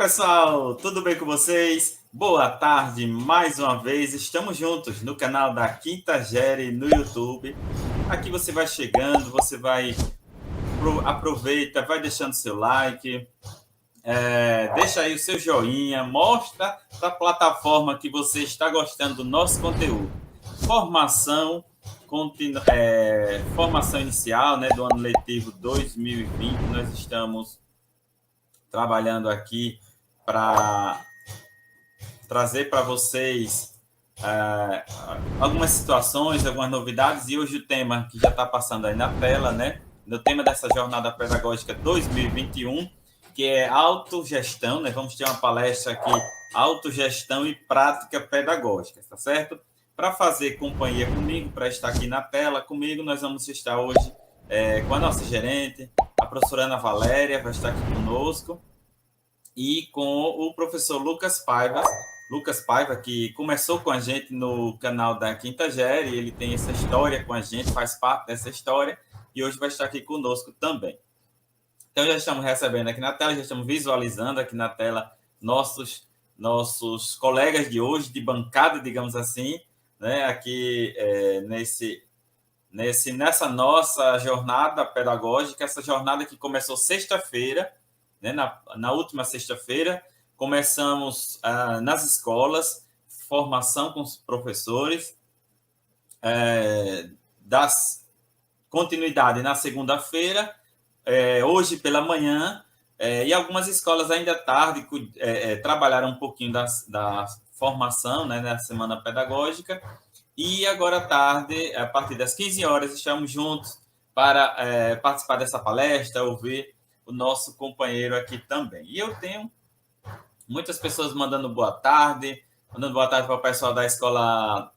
pessoal, tudo bem com vocês? Boa tarde, mais uma vez, estamos juntos no canal da Quintagere no YouTube. Aqui você vai chegando, você vai aproveita, vai deixando seu like, deixa aí o seu joinha, mostra para a plataforma que você está gostando do nosso conteúdo. Formação inicial, né, do ano letivo 2020, nós estamos trabalhando aqui para trazer para vocês algumas situações, algumas novidades, e hoje o tema que já está passando aí na tela, né? O tema dessa jornada pedagógica 2021, que é autogestão, né? Vamos ter uma palestra aqui, autogestão e prática pedagógica, tá certo? Para fazer companhia comigo, para estar aqui na tela comigo, nós vamos estar hoje com a nossa gerente, a professora Ana Valéria, vai estar aqui conosco, e com o professor Lucas Paiva, que começou com a gente no canal da Quintagere, ele tem essa história com a gente, faz parte dessa história, e hoje vai estar aqui conosco também. Então, já estamos recebendo aqui na tela, já estamos visualizando aqui na tela nossos colegas de hoje, de bancada, digamos assim, né? Aqui nessa nossa jornada pedagógica, essa jornada que começou sexta-feira, né? Na última sexta-feira, começamos nas escolas, formação com os professores, continuidade na segunda-feira, hoje pela manhã, e algumas escolas ainda à tarde trabalharam um pouquinho da formação, né, na semana pedagógica, e agora à tarde, a partir das 15 horas, estamos juntos para participar dessa palestra, ouvir o nosso companheiro aqui também. E eu tenho muitas pessoas mandando boa tarde para o pessoal da escola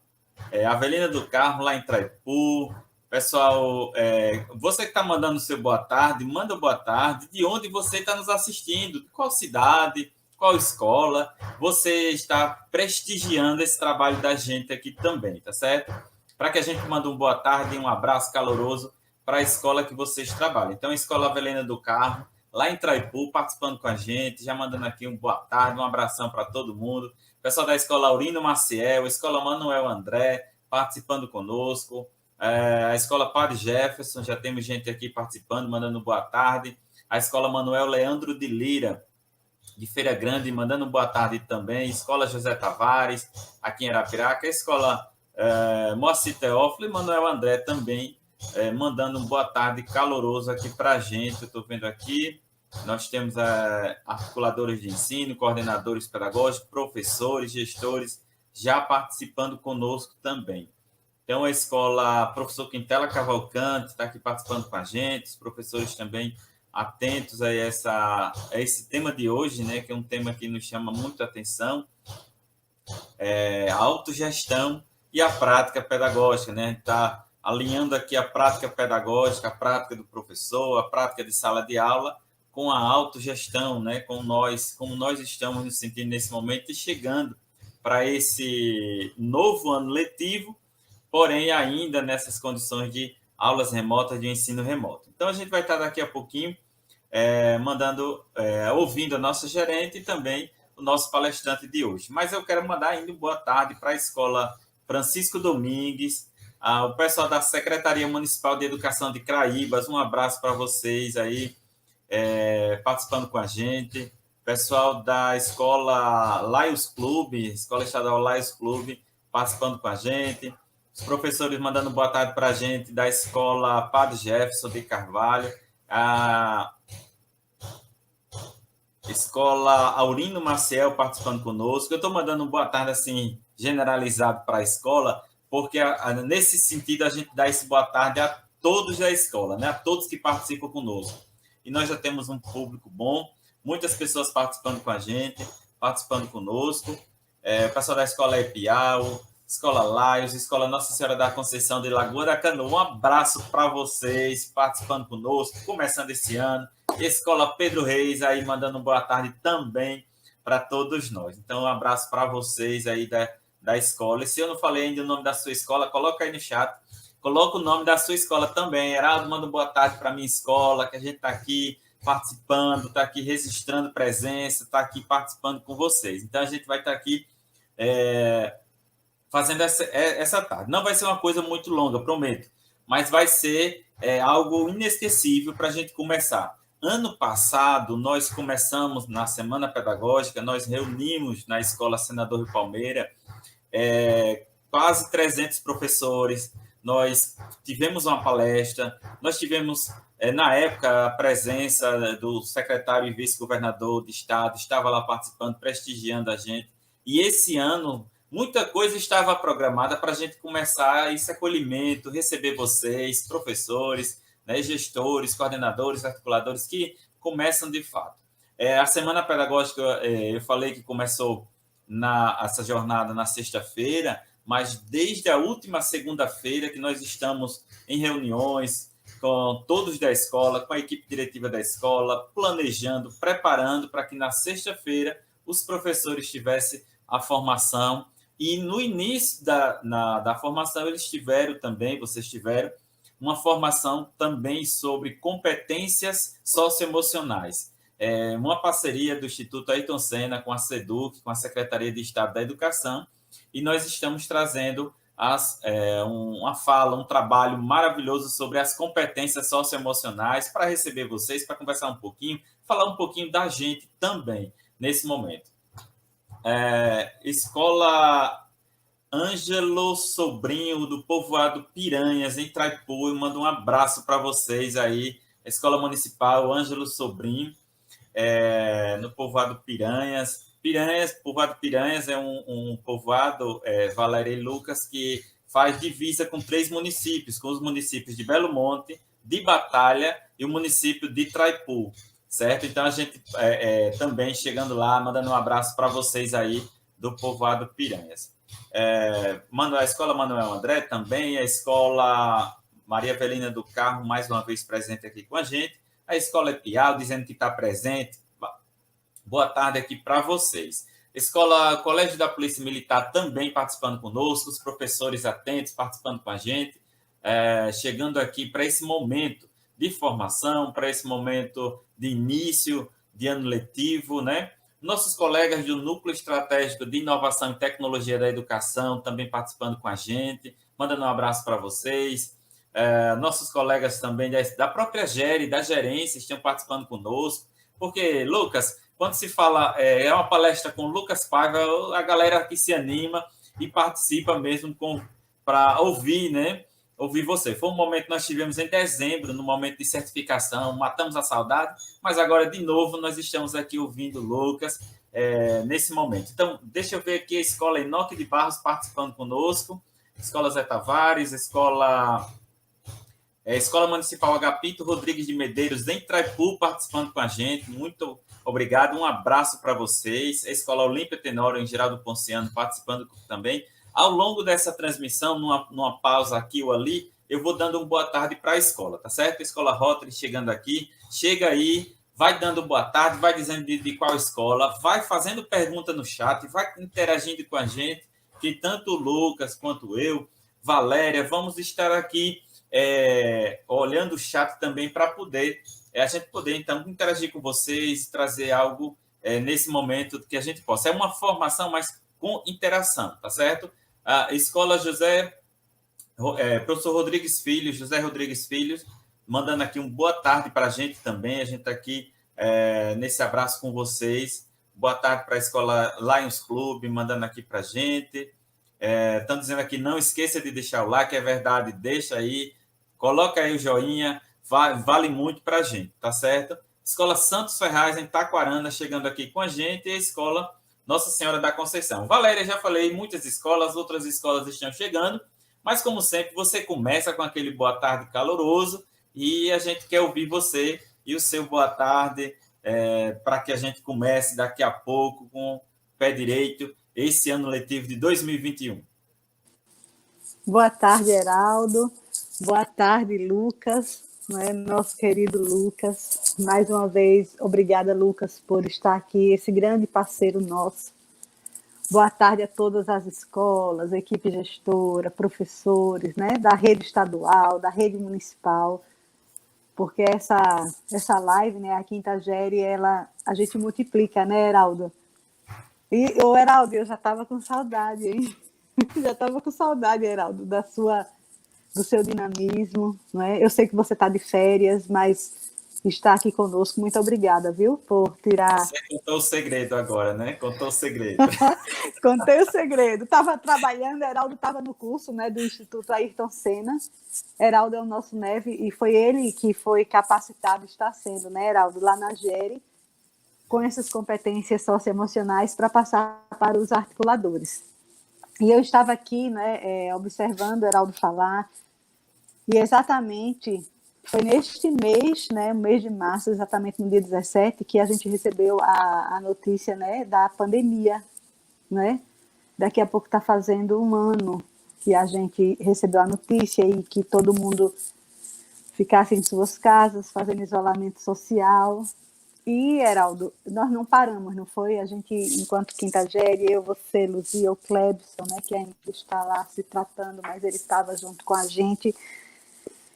Avelina do Carmo, lá em Traipu. Pessoal, você que está mandando o seu boa tarde, manda boa tarde, de onde você está nos assistindo, qual cidade, qual escola, você está prestigiando esse trabalho da gente aqui também, tá certo? Para que a gente mande um boa tarde e um abraço caloroso para a escola que vocês trabalham. Então, a Escola Avelina do Carmo, lá em Traipu, participando com a gente, já mandando aqui um boa tarde, um abração para todo mundo. Pessoal da Escola Aurino Maciel, Escola Manuel André, participando conosco. A Escola Padre Jefferson, já temos gente aqui participando, mandando boa tarde. A Escola Manuel Leandro de Lira, de Feira Grande, mandando boa tarde também. Escola José Tavares, aqui em Arapiraca. A Escola Moacir Teófilo e Manuel André também, mandando um boa tarde caloroso aqui para a gente. Eu estou vendo aqui, nós temos articuladores de ensino, coordenadores pedagógicos, professores, gestores, já participando conosco também. Então, a escola Professor Quintela Cavalcante está aqui participando com a gente, os professores também atentos a esse tema de hoje, né, que é um tema que nos chama muito a atenção, a autogestão e a prática pedagógica, né? Está alinhando aqui a prática pedagógica, a prática do professor, a prática de sala de aula, com a autogestão, né? Como nós estamos nos sentindo nesse momento e chegando para esse novo ano letivo, porém ainda nessas condições de aulas remotas, de ensino remoto. Então, a gente vai estar daqui a pouquinho ouvindo a nossa gerente e também o nosso palestrante de hoje. Mas eu quero mandar ainda boa tarde para a Escola Francisco Domingues, o pessoal da Secretaria Municipal de Educação de Craíbas, um abraço para vocês aí, participando com a gente. Pessoal da Escola Laios Clube, Escola Estadual Laios Clube, participando com a gente. Os professores mandando boa tarde para a gente da Escola Padre Jefferson de Carvalho, a Escola Aurino Maciel participando conosco. Eu estou mandando um boa tarde assim, generalizado para a escola, porque nesse sentido a gente dá esse boa tarde a todos da escola, né? A todos que participam conosco. E nós já temos um público bom, muitas pessoas participando com a gente, participando conosco. O pessoal da Escola Epiau, Escola Laios, Escola Nossa Senhora da Conceição de Lagoa da Canoa. Um abraço para vocês participando conosco, começando esse ano. Escola Pedro Reis aí mandando boa tarde também para todos nós. Então, um abraço para vocês aí da escola. E se eu não falei ainda o nome da sua escola, coloca aí no chat. Coloca o nome da sua escola também. Heraldo, manda boa tarde para a minha escola, que a gente está aqui participando, está aqui registrando presença, está aqui participando com vocês. Então, a gente vai estar aqui fazendo essa tarde. Não vai ser uma coisa muito longa, prometo, mas vai ser algo inesquecível para a gente começar. Ano passado, nós começamos na Semana Pedagógica, nós reunimos na Escola Senador Rui Palmeira quase 300 professores, nós tivemos uma palestra, nós tivemos, na época, a presença do secretário e vice-governador de Estado, estava lá participando, prestigiando a gente, e esse ano muita coisa estava programada para a gente começar esse acolhimento, receber vocês, professores, né, gestores, coordenadores, articuladores, que começam de fato. A Semana Pedagógica, eu falei que começou essa jornada na sexta-feira, mas desde a última segunda-feira que nós estamos em reuniões com todos da escola, com a equipe diretiva da escola, planejando, preparando para que na sexta-feira os professores tivessem a formação. E no início da formação, eles tiveram também, vocês tiveram, uma formação também sobre competências socioemocionais. Uma parceria do Instituto Ayrton Senna com a SEDUC, com a Secretaria de Estado da Educação, e nós estamos trazendo uma fala, um trabalho maravilhoso sobre as competências socioemocionais para receber vocês, para conversar um pouquinho, falar um pouquinho da gente também, nesse momento. Escola Ângelo Sobrinho, do povoado Piranhas, em Traipu, eu mando um abraço para vocês aí, Escola Municipal Ângelo Sobrinho, no povoado Piranhas. Povoado Piranhas é um povoado, Valéria e Lucas, que faz divisa com 3 municípios, com os municípios de Belo Monte, de Batalha e o município de Traipu, certo? Então, a gente também chegando lá, mandando um abraço para vocês aí do povoado Piranhas. A Escola Manuel André também, a Escola Maria Avelina do Carmo, mais uma vez presente aqui com a gente, a Escola Epial, dizendo que está presente. Boa tarde aqui para vocês. Colégio da Polícia Militar também participando conosco, os professores atentos participando com a gente, chegando aqui para esse momento de formação, para esse momento de início de ano letivo, né? Nossos colegas do Núcleo Estratégico de Inovação e Tecnologia da Educação também participando com a gente, mandando um abraço para vocês. Nossos colegas também da própria GERE, da gerência, estão participando conosco, porque, Lucas, quando se fala, uma palestra com Lucas Paiva, a galera que se anima e participa mesmo para ouvir, né? Ouvir você. Foi um momento que nós tivemos em dezembro, no momento de certificação, matamos a saudade, mas agora, de novo, nós estamos aqui ouvindo o Lucas nesse momento. Então, deixa eu ver aqui a Escola Enoque de Barros participando conosco, Escola Zé Tavares, Escola Municipal Agapito Rodrigues de Medeiros, em Traipu, participando com a gente. Muito obrigado, um abraço para vocês. A Escola Olímpia Tenório, em Geraldo Ponciano, participando também. Ao longo dessa transmissão, numa pausa aqui ou ali, eu vou dando uma boa tarde para a escola, tá certo? A Escola Rotary chegando aqui, chega aí, vai dando boa tarde, vai dizendo de qual escola, vai fazendo pergunta no chat, vai interagindo com a gente, que tanto o Lucas quanto eu, Valéria, vamos estar aqui olhando o chat também para a gente poder, então, interagir com vocês, trazer algo nesse momento que a gente possa. É uma formação, mas com interação, tá certo? A Escola Professor Rodrigues Filho, José Rodrigues Filho, mandando aqui uma boa tarde para a gente também. A gente está aqui nesse abraço com vocês. Boa tarde para a Escola Lions Club, mandando aqui para a gente. Estão dizendo aqui, não esqueça de deixar o like, é verdade, deixa aí, coloca aí o joinha, vale muito para a gente, tá certo? Escola Santos Ferraz, em Taquarana, chegando aqui com a gente, e a Escola Nossa Senhora da Conceição. Valéria, já falei, muitas escolas, outras escolas estão chegando, mas como sempre, você começa com aquele boa tarde caloroso, e a gente quer ouvir você e o seu boa tarde, para que a gente comece daqui a pouco com o pé direito, esse ano letivo de 2021. Boa tarde, Heraldo. Boa tarde, Lucas, nosso querido Lucas. Mais uma vez, obrigada, Lucas, por estar aqui, esse grande parceiro nosso. Boa tarde a todas as escolas, equipe gestora, professores, da rede estadual, da rede municipal. porque essa live, né, a quinta série, a gente multiplica, né, Heraldo? E, ô, Heraldo, eu já estava com saudade, hein? Já estava com saudade, Heraldo, do seu dinamismo, não é? Eu sei que você está de férias, mas está aqui conosco. Muito obrigada, viu, por tirar. Você contou o segredo agora, né? Contou o segredo. Contei o segredo. Estava trabalhando, Heraldo estava no curso, né, do Instituto Ayrton Senna. Heraldo é o nosso neve e foi ele que foi capacitado, está sendo, né, Heraldo, lá na GERE, com essas competências socioemocionais para passar para os articuladores. E eu estava aqui, né, observando o Heraldo falar, e exatamente foi neste mês, né, mês de março, exatamente no dia 17, que a gente recebeu a notícia, né, da pandemia, né? Daqui a pouco está fazendo um ano que a gente recebeu a notícia e que todo mundo ficasse em suas casas, fazendo isolamento social. E, Heraldo, nós não paramos, não foi? A gente, enquanto quinta-série, eu, você, Luzia, o Clebson, né, que ainda está lá se tratando, mas ele estava junto com a gente.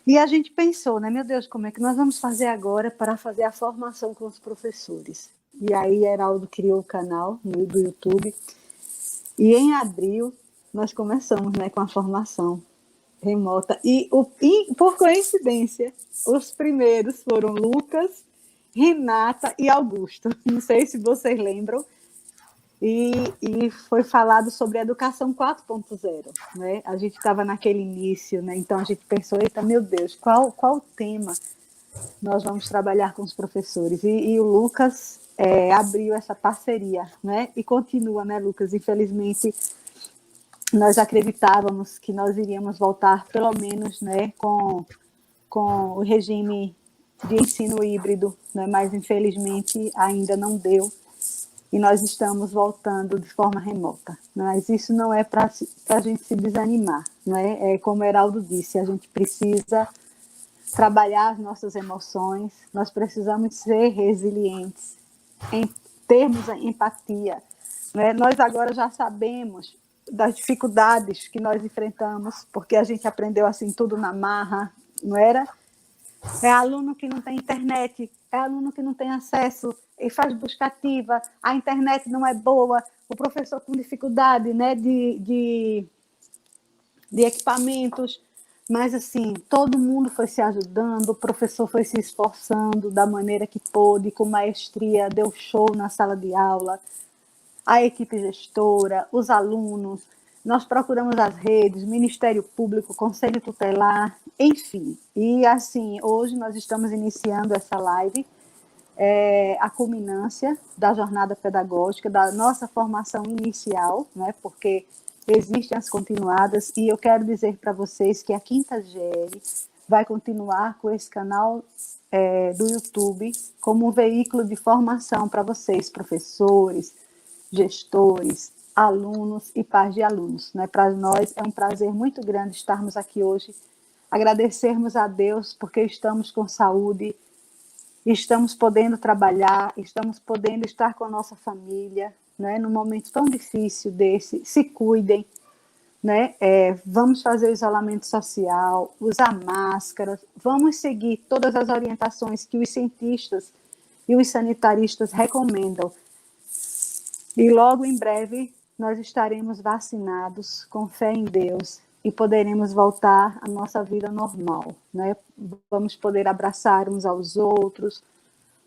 E a gente pensou, né, meu Deus, como é que nós vamos fazer agora para fazer a formação com os professores? E aí, Heraldo criou o canal do YouTube. E em abril, nós começamos, né, com a formação remota. E por coincidência, os primeiros foram Lucas, Renata e Augusto. Não sei se vocês lembram. E foi falado sobre a educação 4.0. Né? A gente estava naquele início, né? Então a gente pensou, eita, meu Deus, qual tema nós vamos trabalhar com os professores? E o Lucas abriu essa parceria, né? E continua, né, Lucas? Infelizmente, nós acreditávamos que nós iríamos voltar, pelo menos, né, com o regime de ensino híbrido, né? Mas infelizmente ainda não deu e nós estamos voltando de forma remota. Mas isso não é para a gente se desanimar, né? Como o Heraldo disse, a gente precisa trabalhar as nossas emoções, nós precisamos ser resilientes, termos a empatia. Né? Nós agora já sabemos das dificuldades que nós enfrentamos, porque a gente aprendeu assim tudo na marra, não era? É aluno que não tem internet, é aluno que não tem acesso e faz busca ativa, a internet não é boa, o professor com dificuldade, né, de equipamentos, mas assim, todo mundo foi se ajudando, o professor foi se esforçando da maneira que pôde, com maestria, deu show na sala de aula, a equipe gestora, os alunos, nós procuramos as redes, Ministério Público, Conselho Tutelar, enfim. E assim, hoje nós estamos iniciando essa live, a culminância da jornada pedagógica, da nossa formação inicial, né, porque existem as continuadas, e eu quero dizer para vocês que a Quinta GL vai continuar com esse canal do YouTube como um veículo de formação para vocês, professores, gestores, alunos e pais de alunos. Né? Para nós é um prazer muito grande estarmos aqui hoje, agradecermos a Deus porque estamos com saúde, estamos podendo trabalhar, estamos podendo estar com a nossa família, né? Num momento tão difícil desse, se cuidem, né? Vamos fazer o isolamento social, usar máscaras, vamos seguir todas as orientações que os cientistas e os sanitaristas recomendam. E logo em breve nós estaremos vacinados, com fé em Deus, e poderemos voltar à nossa vida normal, né? Vamos poder abraçar uns aos outros,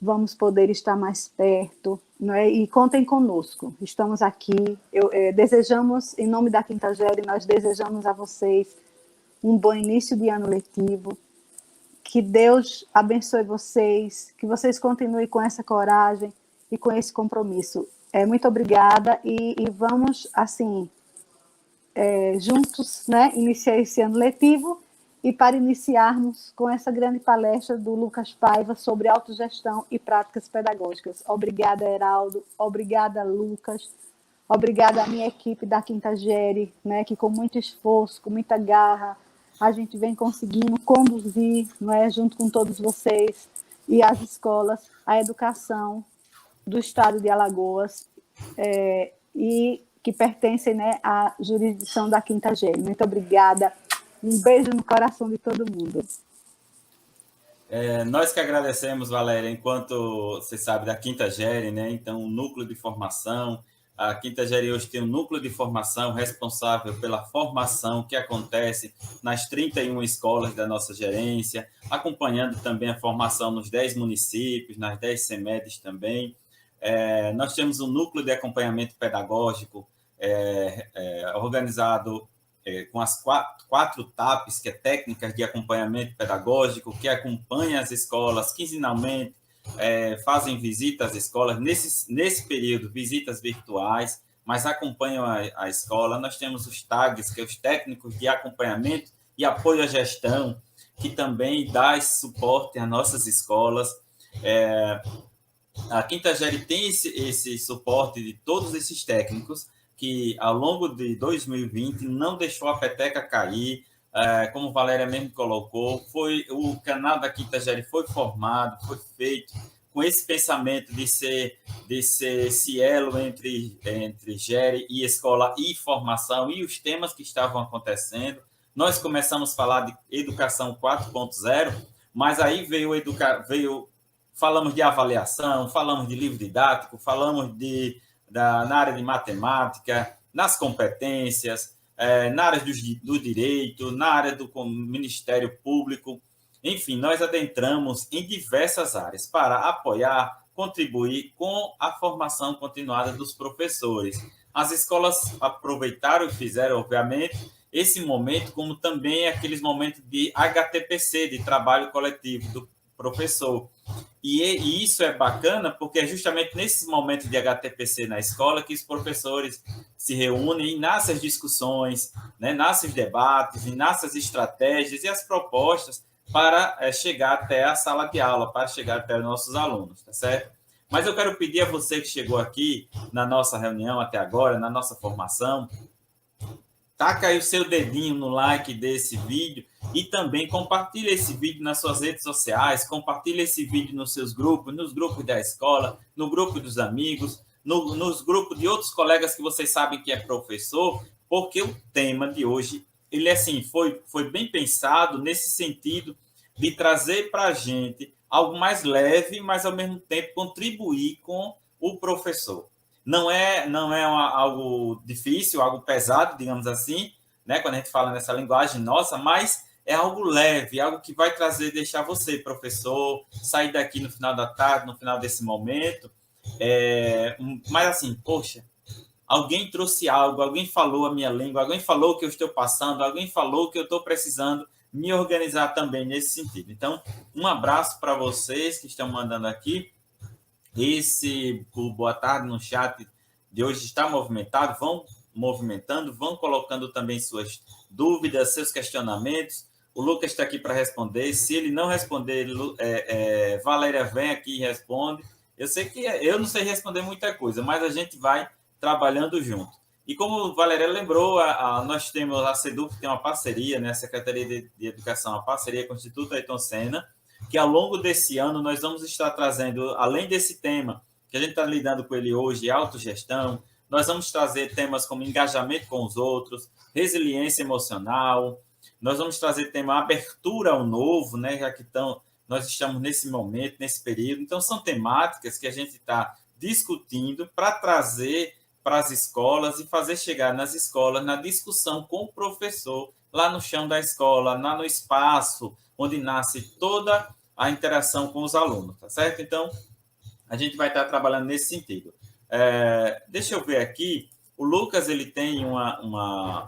vamos poder estar mais perto, né? E contem conosco, estamos aqui. Desejamos, em nome da Quinta Série, nós desejamos a vocês um bom início de ano letivo, que Deus abençoe vocês, que vocês continuem com essa coragem e com esse compromisso. Muito obrigada e vamos, assim, juntos, né, iniciar esse ano letivo e para iniciarmos com essa grande palestra do Lucas Paiva sobre autogestão e práticas pedagógicas. Obrigada, Heraldo. Obrigada, Lucas. Obrigada à minha equipe da Quinta Série, né, que com muito esforço, com muita garra, a gente vem conseguindo conduzir, né, junto com todos vocês e as escolas, a educação do estado de Alagoas, e que pertencem, né, à jurisdição da Quinta Série. Muito obrigada. Um beijo no coração de todo mundo. Nós que agradecemos, Valéria, enquanto você sabe da Quinta Gere, né? Então, o núcleo de formação, a Quinta Gere hoje tem um núcleo de formação responsável pela formação que acontece nas 31 escolas da nossa gerência, acompanhando também a formação nos 10 municípios, nas 10 CEMEDs também. Nós temos um núcleo de acompanhamento pedagógico organizado com as quatro TAPs, que é técnicas de acompanhamento pedagógico, que acompanha as escolas quinzenalmente, fazem visitas às escolas, nesse período, visitas virtuais, mas acompanham a escola. Nós temos os TAGs, que é os técnicos de acompanhamento e apoio à gestão, que também dá esse suporte às nossas escolas. A Quinta Gere tem esse suporte de todos esses técnicos, que ao longo de 2020 não deixou a peteca cair, como Valéria mesmo colocou, o canal da Quinta Gere foi formado, foi feito com esse pensamento de ser esse elo entre Gere e escola e formação e os temas que estavam acontecendo. Nós começamos a falar de educação 4.0, mas aí veio falamos de avaliação, falamos de livro didático, falamos na área de matemática, nas competências, na área do direito, na área do Ministério Público. Enfim, nós adentramos em diversas áreas para apoiar, contribuir com a formação continuada dos professores. As escolas aproveitaram e fizeram, obviamente, esse momento, como também aqueles momentos de HTPC, de trabalho coletivo do professor. E isso é bacana porque é justamente nesses momentos de HTPC na escola que os professores se reúnem e nascem as discussões, né? Nascem os debates, e nascem as estratégias e as propostas para chegar até a sala de aula, para chegar até os nossos alunos, tá certo? Mas eu quero pedir a você que chegou aqui na nossa reunião até agora, na nossa formação, taca aí o seu dedinho no like desse vídeo e também compartilha esse vídeo nas suas redes sociais, compartilha esse vídeo nos seus grupos, nos grupos da escola, no grupo dos amigos, nos grupos de outros colegas que vocês sabem que é professor, porque o tema de hoje, ele assim, foi bem pensado nesse sentido de trazer para a gente algo mais leve, mas ao mesmo tempo contribuir com o professor. Não é algo difícil, algo pesado, digamos assim, né? Quando a gente fala nessa linguagem nossa, mas é algo leve, algo que vai deixar você, professor, sair daqui no final da tarde, no final desse momento. Mas assim, poxa, alguém trouxe algo, alguém falou a minha língua, alguém falou que eu estou passando, alguém falou que eu estou precisando me organizar também nesse sentido. Então, um abraço para vocês que estão mandando aqui. O boa tarde no chat de hoje está movimentado, vão movimentando, vão colocando também suas dúvidas, seus questionamentos. O Lucas está aqui para responder. Se ele não responder, Valéria vem aqui e responde. Eu sei que eu não sei responder muita coisa, mas a gente vai trabalhando junto. E como Valéria lembrou, nós temos a SEDUC, tem uma parceria, né, a Secretaria de Educação, a parceria com o Instituto Ayrton Senna, que ao longo desse ano nós vamos estar trazendo, além desse tema que a gente está lidando com ele hoje, autogestão, nós vamos trazer temas como engajamento com os outros, resiliência emocional, nós vamos trazer tema abertura ao novo, né, já que nós estamos nesse momento, nesse período. Então, são temáticas que a gente está discutindo para trazer para as escolas e fazer chegar nas escolas na discussão com o professor, lá no chão da escola, lá no espaço, onde nasce toda a interação com os alunos, tá certo? Então, a gente vai estar trabalhando nesse sentido. Deixa eu ver aqui, o Lucas, ele tem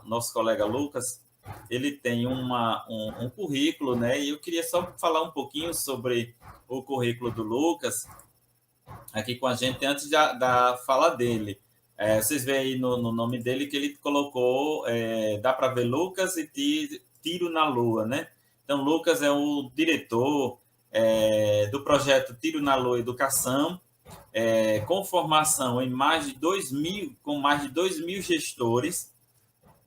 nosso colega Lucas, ele tem um currículo, né? E eu queria só falar um pouquinho sobre o currículo do Lucas aqui com a gente antes da fala dele. Vocês veem aí no nome dele que ele colocou, dá para ver Lucas e Tiro na Lua, né? Então, Lucas é o diretor do projeto Tiro na Lua Educação, com formação em mais de 2.000 gestores,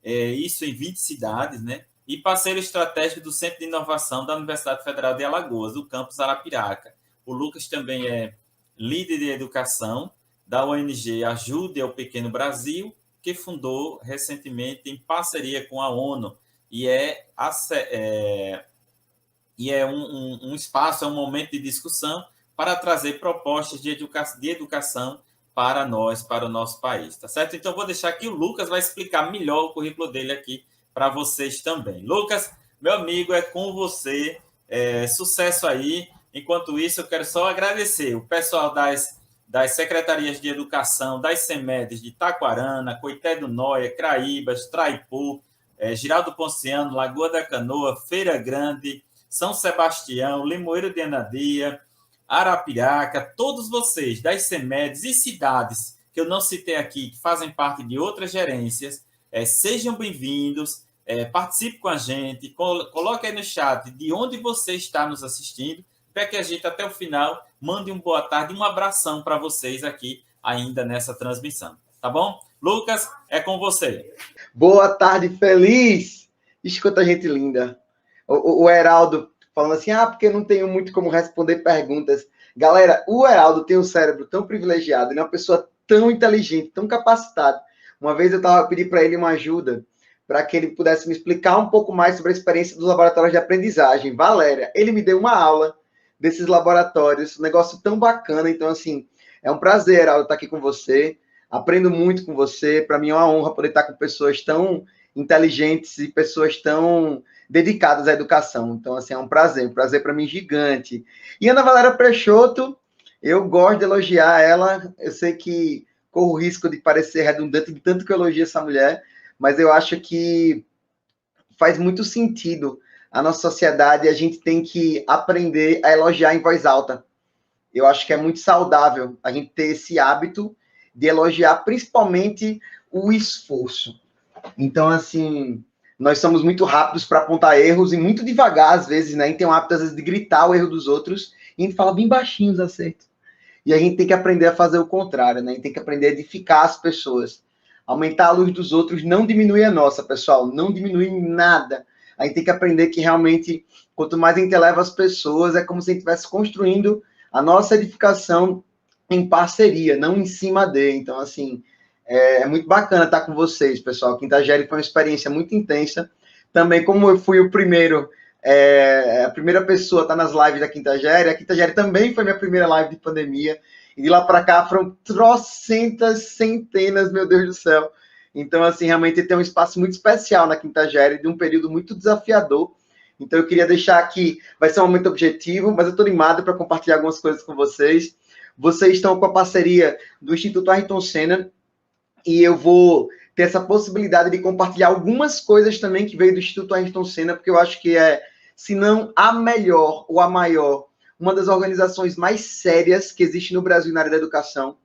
isso em 20 cidades, né? E parceiro estratégico do Centro de Inovação da Universidade Federal de Alagoas, do campus Arapiraca. O Lucas também é líder de educação da ONG Ajude ao Pequeno Brasil, que fundou recentemente em parceria com a ONU, e e é um espaço, é um momento de discussão para trazer propostas de educação para nós, para o nosso país, tá certo? Então, vou deixar aqui, o Lucas vai explicar melhor o currículo dele aqui para vocês também. Lucas, meu amigo, é com você, sucesso aí. Enquanto isso, eu quero só agradecer o pessoal das secretarias de educação, das CEMEDs de Taquarana, Coité do Noia, Craíbas, Traipu, Giraldo Ponciano, Lagoa da Canoa, Feira Grande, São Sebastião, Limoeiro de Anadia, Arapiraca, todos vocês das CEMEDs e cidades que eu não citei aqui, que fazem parte de outras gerências, sejam bem-vindos, participe com a gente, coloque aí no chat de onde você está nos assistindo, para que a gente, até o final, mande um boa tarde e um abração para vocês aqui, ainda nessa transmissão. Tá bom? Lucas, é com você. Boa tarde, feliz! Escuta, gente linda. O Heraldo falando assim, porque não tenho muito como responder perguntas. Galera, o Heraldo tem um cérebro tão privilegiado, ele é uma pessoa tão inteligente, tão capacitada. Uma vez eu pedi para ele uma ajuda, para que ele pudesse me explicar um pouco mais sobre a experiência dos laboratórios de aprendizagem. Valéria, ele me deu uma aula desses laboratórios, um negócio tão bacana. Então, assim, é um prazer, Heraldo, estar aqui com você. Aprendo muito com você. Para mim é uma honra poder estar com pessoas tão inteligentes e pessoas tão dedicadas à educação. Então, assim, é um prazer para mim gigante. E Ana Valéria Peixoto, eu gosto de elogiar ela. Eu sei que corro o risco de parecer redundante de tanto que eu elogio essa mulher, mas eu acho que faz muito sentido a nossa sociedade e a gente tem que aprender a elogiar em voz alta. Eu acho que é muito saudável a gente ter esse hábito de elogiar principalmente o esforço. Então, assim, nós somos muito rápidos para apontar erros e muito devagar, às vezes, né? A gente tem o hábito, às vezes, de gritar o erro dos outros e a gente fala bem baixinho os acertos. E a gente tem que aprender a fazer o contrário, né? A gente tem que aprender a edificar as pessoas. Aumentar a luz dos outros não diminui a nossa, pessoal. Não diminui nada. A gente tem que aprender que, realmente, quanto mais a gente eleva as pessoas, é como se a gente estivesse construindo a nossa edificação em parceria, não em cima de. Então, assim, é muito bacana estar com vocês, pessoal. Quinta-Série foi uma experiência muito intensa. Também, como eu fui o primeiro, a primeira pessoa a estar nas lives da Quinta-Série, a Quinta-Série também foi minha primeira live de pandemia. E de lá para cá foram trocentas, centenas, meu Deus do céu. Então, assim, realmente tem um espaço muito especial na Quinta-Série, de um período muito desafiador. Então, eu queria deixar aqui, vai ser um momento objetivo, mas eu estou animado para compartilhar algumas coisas com vocês. Vocês estão com a parceria do Instituto Ayrton Senna, e eu vou ter essa possibilidade de compartilhar algumas coisas também que veio do Instituto Ayrton Senna, porque eu acho que se não a melhor ou a maior, uma das organizações mais sérias que existe no Brasil na área da educação.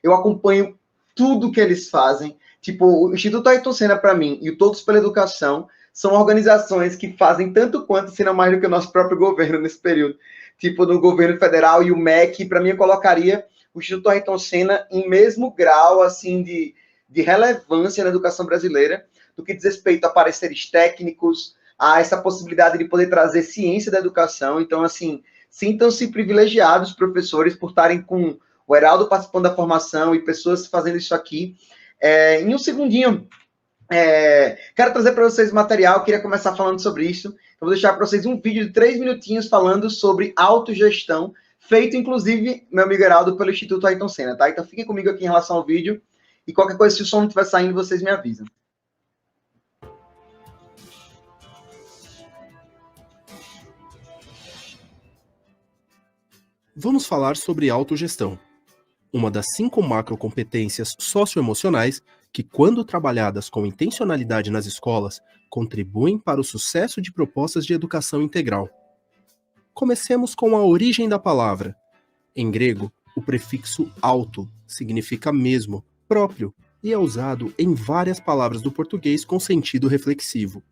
Eu acompanho tudo que eles fazem. Tipo, o Instituto Ayrton Senna, para mim, e o Todos pela Educação, são organizações que fazem tanto quanto, se não mais do que o nosso próprio governo nesse período. Tipo, no governo federal e o MEC, para mim, eu colocaria o Instituto Ayrton Senna em mesmo grau, assim, de relevância na educação brasileira, do que diz respeito a pareceres técnicos, a essa possibilidade de poder trazer ciência da educação. Então, assim, sintam-se privilegiados, professores, por estarem com o Heraldo participando da formação e pessoas fazendo isso aqui. Em um segundinho, quero trazer para vocês material, queria começar falando sobre isso. Eu vou deixar para vocês um vídeo de 3 minutinhos falando sobre autogestão, feito, inclusive, meu amigo Heraldo, pelo Instituto Ayrton Senna, tá? Então, fiquem comigo aqui em relação ao vídeo, e qualquer coisa, se o som não estiver saindo, vocês me avisam. Vamos falar sobre autogestão, uma das 5 macrocompetências socioemocionais que, quando trabalhadas com intencionalidade nas escolas, contribuem para o sucesso de propostas de educação integral. Comecemos com a origem da palavra. Em grego, o prefixo auto significa mesmo, próprio, e é usado em várias palavras do português com sentido reflexivo.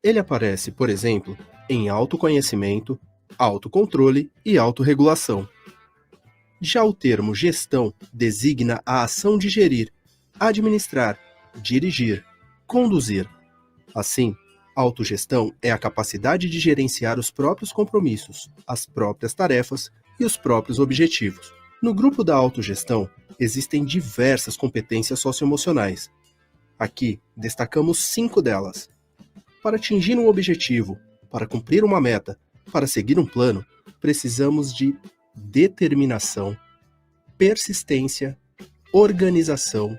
Ele aparece, por exemplo, em autoconhecimento, autocontrole e autorregulação. Já o termo gestão designa a ação de gerir, administrar, dirigir, conduzir. Assim, autogestão é a capacidade de gerenciar os próprios compromissos, as próprias tarefas e os próprios objetivos. No grupo da autogestão, existem diversas competências socioemocionais. Aqui, destacamos 5 delas. Para atingir um objetivo, para cumprir uma meta, Para seguir um plano, precisamos de determinação, persistência, organização,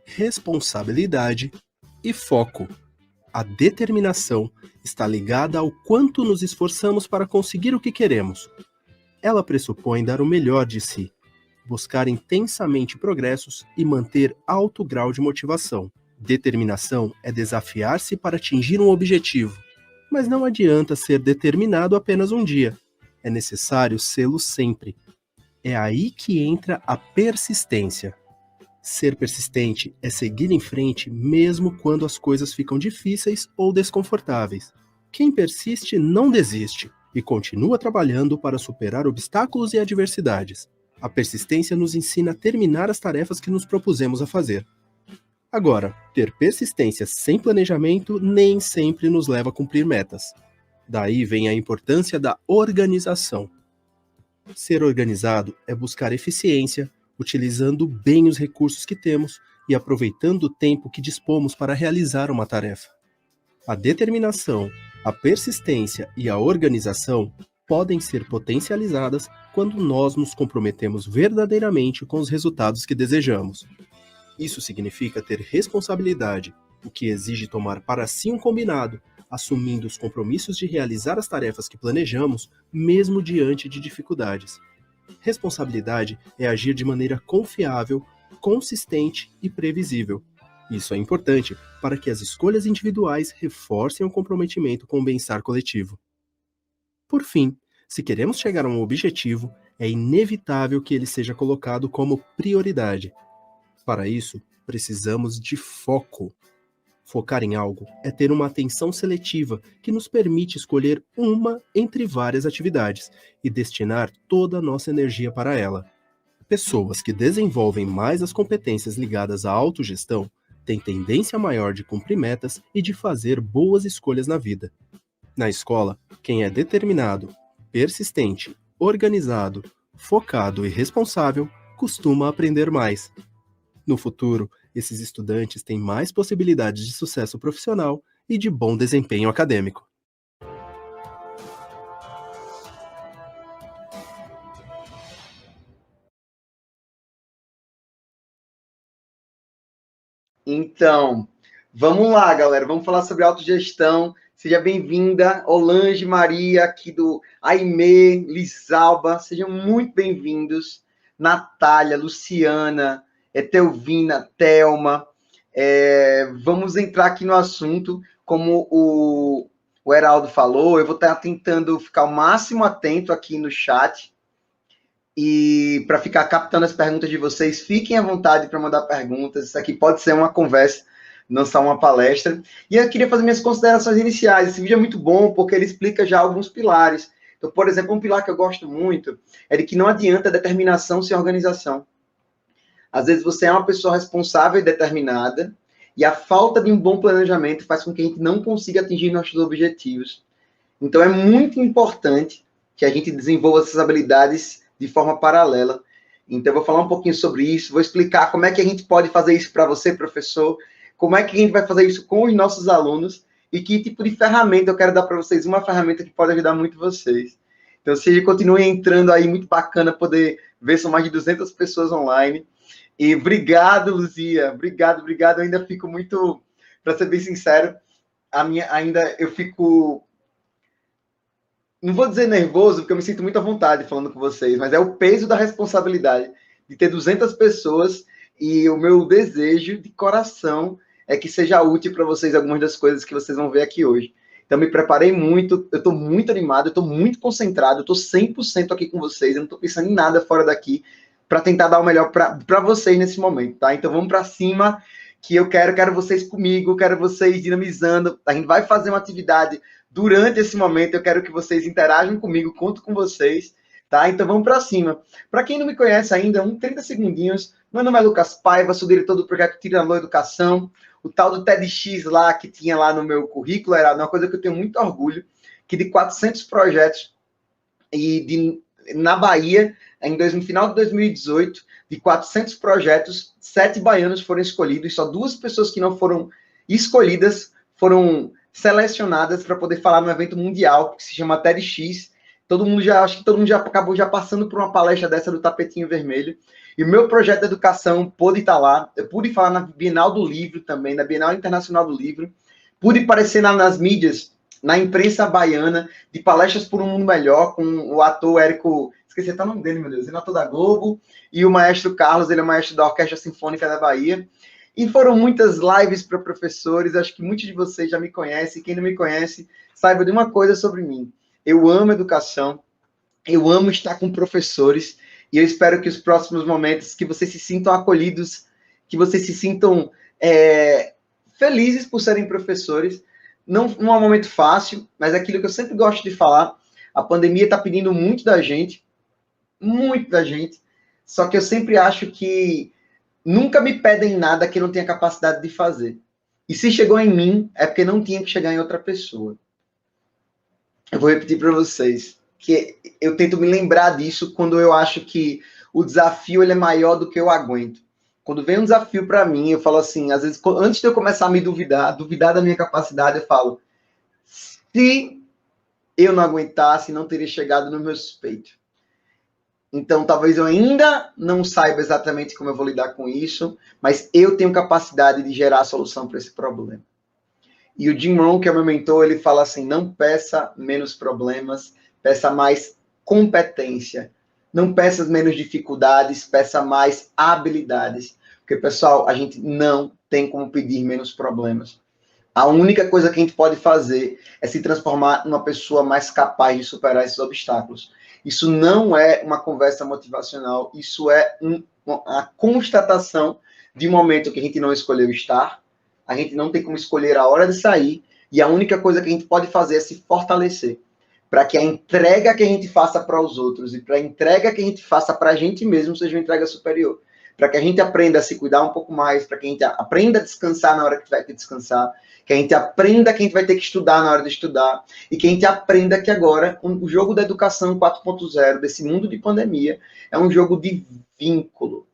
responsabilidade e foco. A determinação está ligada ao quanto nos esforçamos para conseguir o que queremos. Ela pressupõe dar o melhor de si, buscar intensamente progressos e manter alto grau de motivação. Determinação é desafiar-se para atingir um objetivo, mas não adianta ser determinado apenas um dia. É necessário sê-lo sempre. É aí que entra a persistência. Ser persistente é seguir em frente mesmo quando as coisas ficam difíceis ou desconfortáveis. Quem persiste não desiste e continua trabalhando para superar obstáculos e adversidades. A persistência nos ensina a terminar as tarefas que nos propusemos a fazer. Agora, ter persistência sem planejamento nem sempre nos leva a cumprir metas. Daí vem a importância da organização. Ser organizado é buscar eficiência, utilizando bem os recursos que temos e aproveitando o tempo que dispomos para realizar uma tarefa. A determinação, a persistência e a organização podem ser potencializadas quando nós nos comprometemos verdadeiramente com os resultados que desejamos. Isso significa ter responsabilidade, o que exige tomar para si um combinado, assumindo os compromissos de realizar as tarefas que planejamos, mesmo diante de dificuldades. Responsabilidade é agir de maneira confiável, consistente e previsível. Isso é importante para que as escolhas individuais reforcem o comprometimento com o bem-estar coletivo. Por fim, se queremos chegar a um objetivo, é inevitável que ele seja colocado como prioridade. Para isso, precisamos de foco. Focar em algo é ter uma atenção seletiva que nos permite escolher uma entre várias atividades e destinar toda a nossa energia para ela. Pessoas que desenvolvem mais as competências ligadas à autogestão têm tendência maior de cumprir metas e de fazer boas escolhas na vida. Na escola, quem é determinado, persistente, organizado, focado e responsável costuma aprender mais. No futuro, esses estudantes têm mais possibilidades de sucesso profissional e de bom desempenho acadêmico. Então, vamos lá, galera. Vamos falar sobre autogestão. Seja bem-vinda, Olange Maria, aqui do Aimee, Lisalba. Sejam muito bem-vindos. Natália, Luciana, Etelvina, Thelma. Vamos entrar aqui no assunto. Como o Heraldo falou, eu vou estar tentando ficar o máximo atento aqui no chat. E para ficar captando as perguntas de vocês, fiquem à vontade para mandar perguntas. Isso aqui pode ser uma conversa, não só uma palestra. E eu queria fazer minhas considerações iniciais. Esse vídeo é muito bom porque ele explica já alguns pilares. Então, por exemplo, um pilar que eu gosto muito é de que não adianta determinação sem organização. Às vezes você é uma pessoa responsável e determinada e a falta de um bom planejamento faz com que a gente não consiga atingir nossos objetivos. Então, é muito importante que a gente desenvolva essas habilidades de forma paralela. Então, eu vou falar um pouquinho sobre isso, vou explicar como é que a gente pode fazer isso para você, professor, como é que a gente vai fazer isso com os nossos alunos e que tipo de ferramenta eu quero dar para vocês, uma ferramenta que pode ajudar muito vocês. Então, se continuem entrando aí, muito bacana poder ver, são mais de 200 pessoas online. E obrigado, Luzia, obrigado. Eu ainda fico muito, para ser bem sincero, eu fico... Não vou dizer nervoso, porque eu me sinto muito à vontade falando com vocês, mas é o peso da responsabilidade de ter 200 pessoas e o meu desejo de coração é que seja útil para vocês algumas das coisas que vocês vão ver aqui hoje. Então, me preparei muito, eu estou muito animado, eu estou muito concentrado, eu estou 100% aqui com vocês, eu não estou pensando em nada fora daqui para tentar dar o melhor para vocês nesse momento, tá? Então, vamos para cima, que eu quero vocês comigo, quero vocês dinamizando, a gente vai fazer uma atividade. Durante esse momento, eu quero que vocês interajam comigo, conto com vocês, tá? Então, vamos para cima. Para quem não me conhece ainda, 30 segundinhos. Meu nome é Lucas Paiva, sou diretor do projeto Tiranor Educação. O tal do TEDx lá, que tinha lá no meu currículo, era uma coisa que eu tenho muito orgulho, que de 400 projetos na Bahia, no final de 2018, de 400 projetos, 7 baianos foram escolhidos, só 2 pessoas que não foram escolhidas foram selecionadas para poder falar no evento mundial, que se chama TEDx. Acho que todo mundo já acabou já passando por uma palestra dessa do tapetinho vermelho. E o meu projeto de educação pôde estar lá. Eu pude falar na Bienal do Livro também, na Bienal Internacional do Livro. Pude aparecer nas mídias, na imprensa baiana, de palestras por um mundo melhor, com o ator Érico, esqueci até o nome dele, meu Deus, ele é ator da Globo, e o maestro Carlos, ele é maestro da Orquestra Sinfônica da Bahia. E foram muitas lives para professores, acho que muitos de vocês já me conhecem, quem não me conhece, saiba de uma coisa sobre mim. Eu amo educação, eu amo estar com professores, e eu espero que os próximos momentos, que vocês se sintam acolhidos, que vocês se sintam felizes por serem professores. Não é um momento fácil, mas é aquilo que eu sempre gosto de falar, a pandemia está pedindo muito da gente, só que eu sempre acho que nunca me pedem nada que eu não tenha capacidade de fazer. E se chegou em mim, é porque não tinha que chegar em outra pessoa. Eu vou repetir para vocês, que eu tento me lembrar disso quando eu acho que o desafio ele é maior do que eu aguento. Quando vem um desafio para mim, eu falo assim, às vezes, antes de eu começar a me duvidar da minha capacidade, eu falo, se eu não aguentasse, não teria chegado no meu peito. Então, talvez eu ainda não saiba exatamente como eu vou lidar com isso, mas eu tenho capacidade de gerar a solução para esse problema. E o Jim Rohn, que é meu mentor, ele fala assim, não peça menos problemas, peça mais competência. Não peça menos dificuldades, peça mais habilidades. Porque, pessoal, a gente não tem como pedir menos problemas. A única coisa que a gente pode fazer é se transformar numa pessoa mais capaz de superar esses obstáculos. Isso não é uma conversa motivacional, isso é uma constatação de um momento que a gente não escolheu estar, a gente não tem como escolher a hora de sair, e a única coisa que a gente pode fazer é se fortalecer, para que a entrega que a gente faça para os outros e para a entrega que a gente faça para a gente mesmo seja uma entrega superior. Para que a gente aprenda a se cuidar um pouco mais, para que a gente aprenda a descansar na hora que vai ter que descansar, que a gente aprenda que a gente vai ter que estudar na hora de estudar, e que a gente aprenda que agora o jogo da educação 4.0, desse mundo de pandemia, é um jogo de vínculo.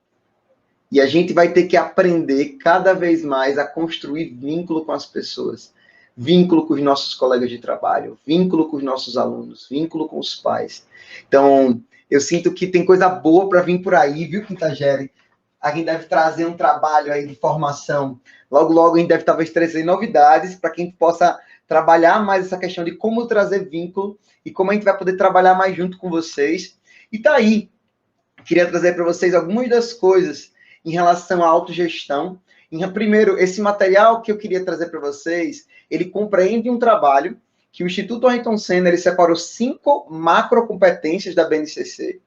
E a gente vai ter que aprender cada vez mais a construir vínculo com as pessoas. Vínculo com os nossos colegas de trabalho, vínculo com os nossos alunos, vínculo com os pais. Então, eu sinto que tem coisa boa para vir por aí, viu, Quintagere? A gente deve trazer um trabalho aí de formação. Logo, logo, a gente deve talvez trazer novidades para que a gente possa trabalhar mais essa questão de como trazer vínculo e como a gente vai poder trabalhar mais junto com vocês. E tá aí. Queria trazer para vocês algumas das coisas em relação à autogestão. Primeiro, esse material que eu queria trazer para vocês, ele compreende um trabalho que o Instituto Ayrton Senna ele separou 5 macrocompetências da BNCC.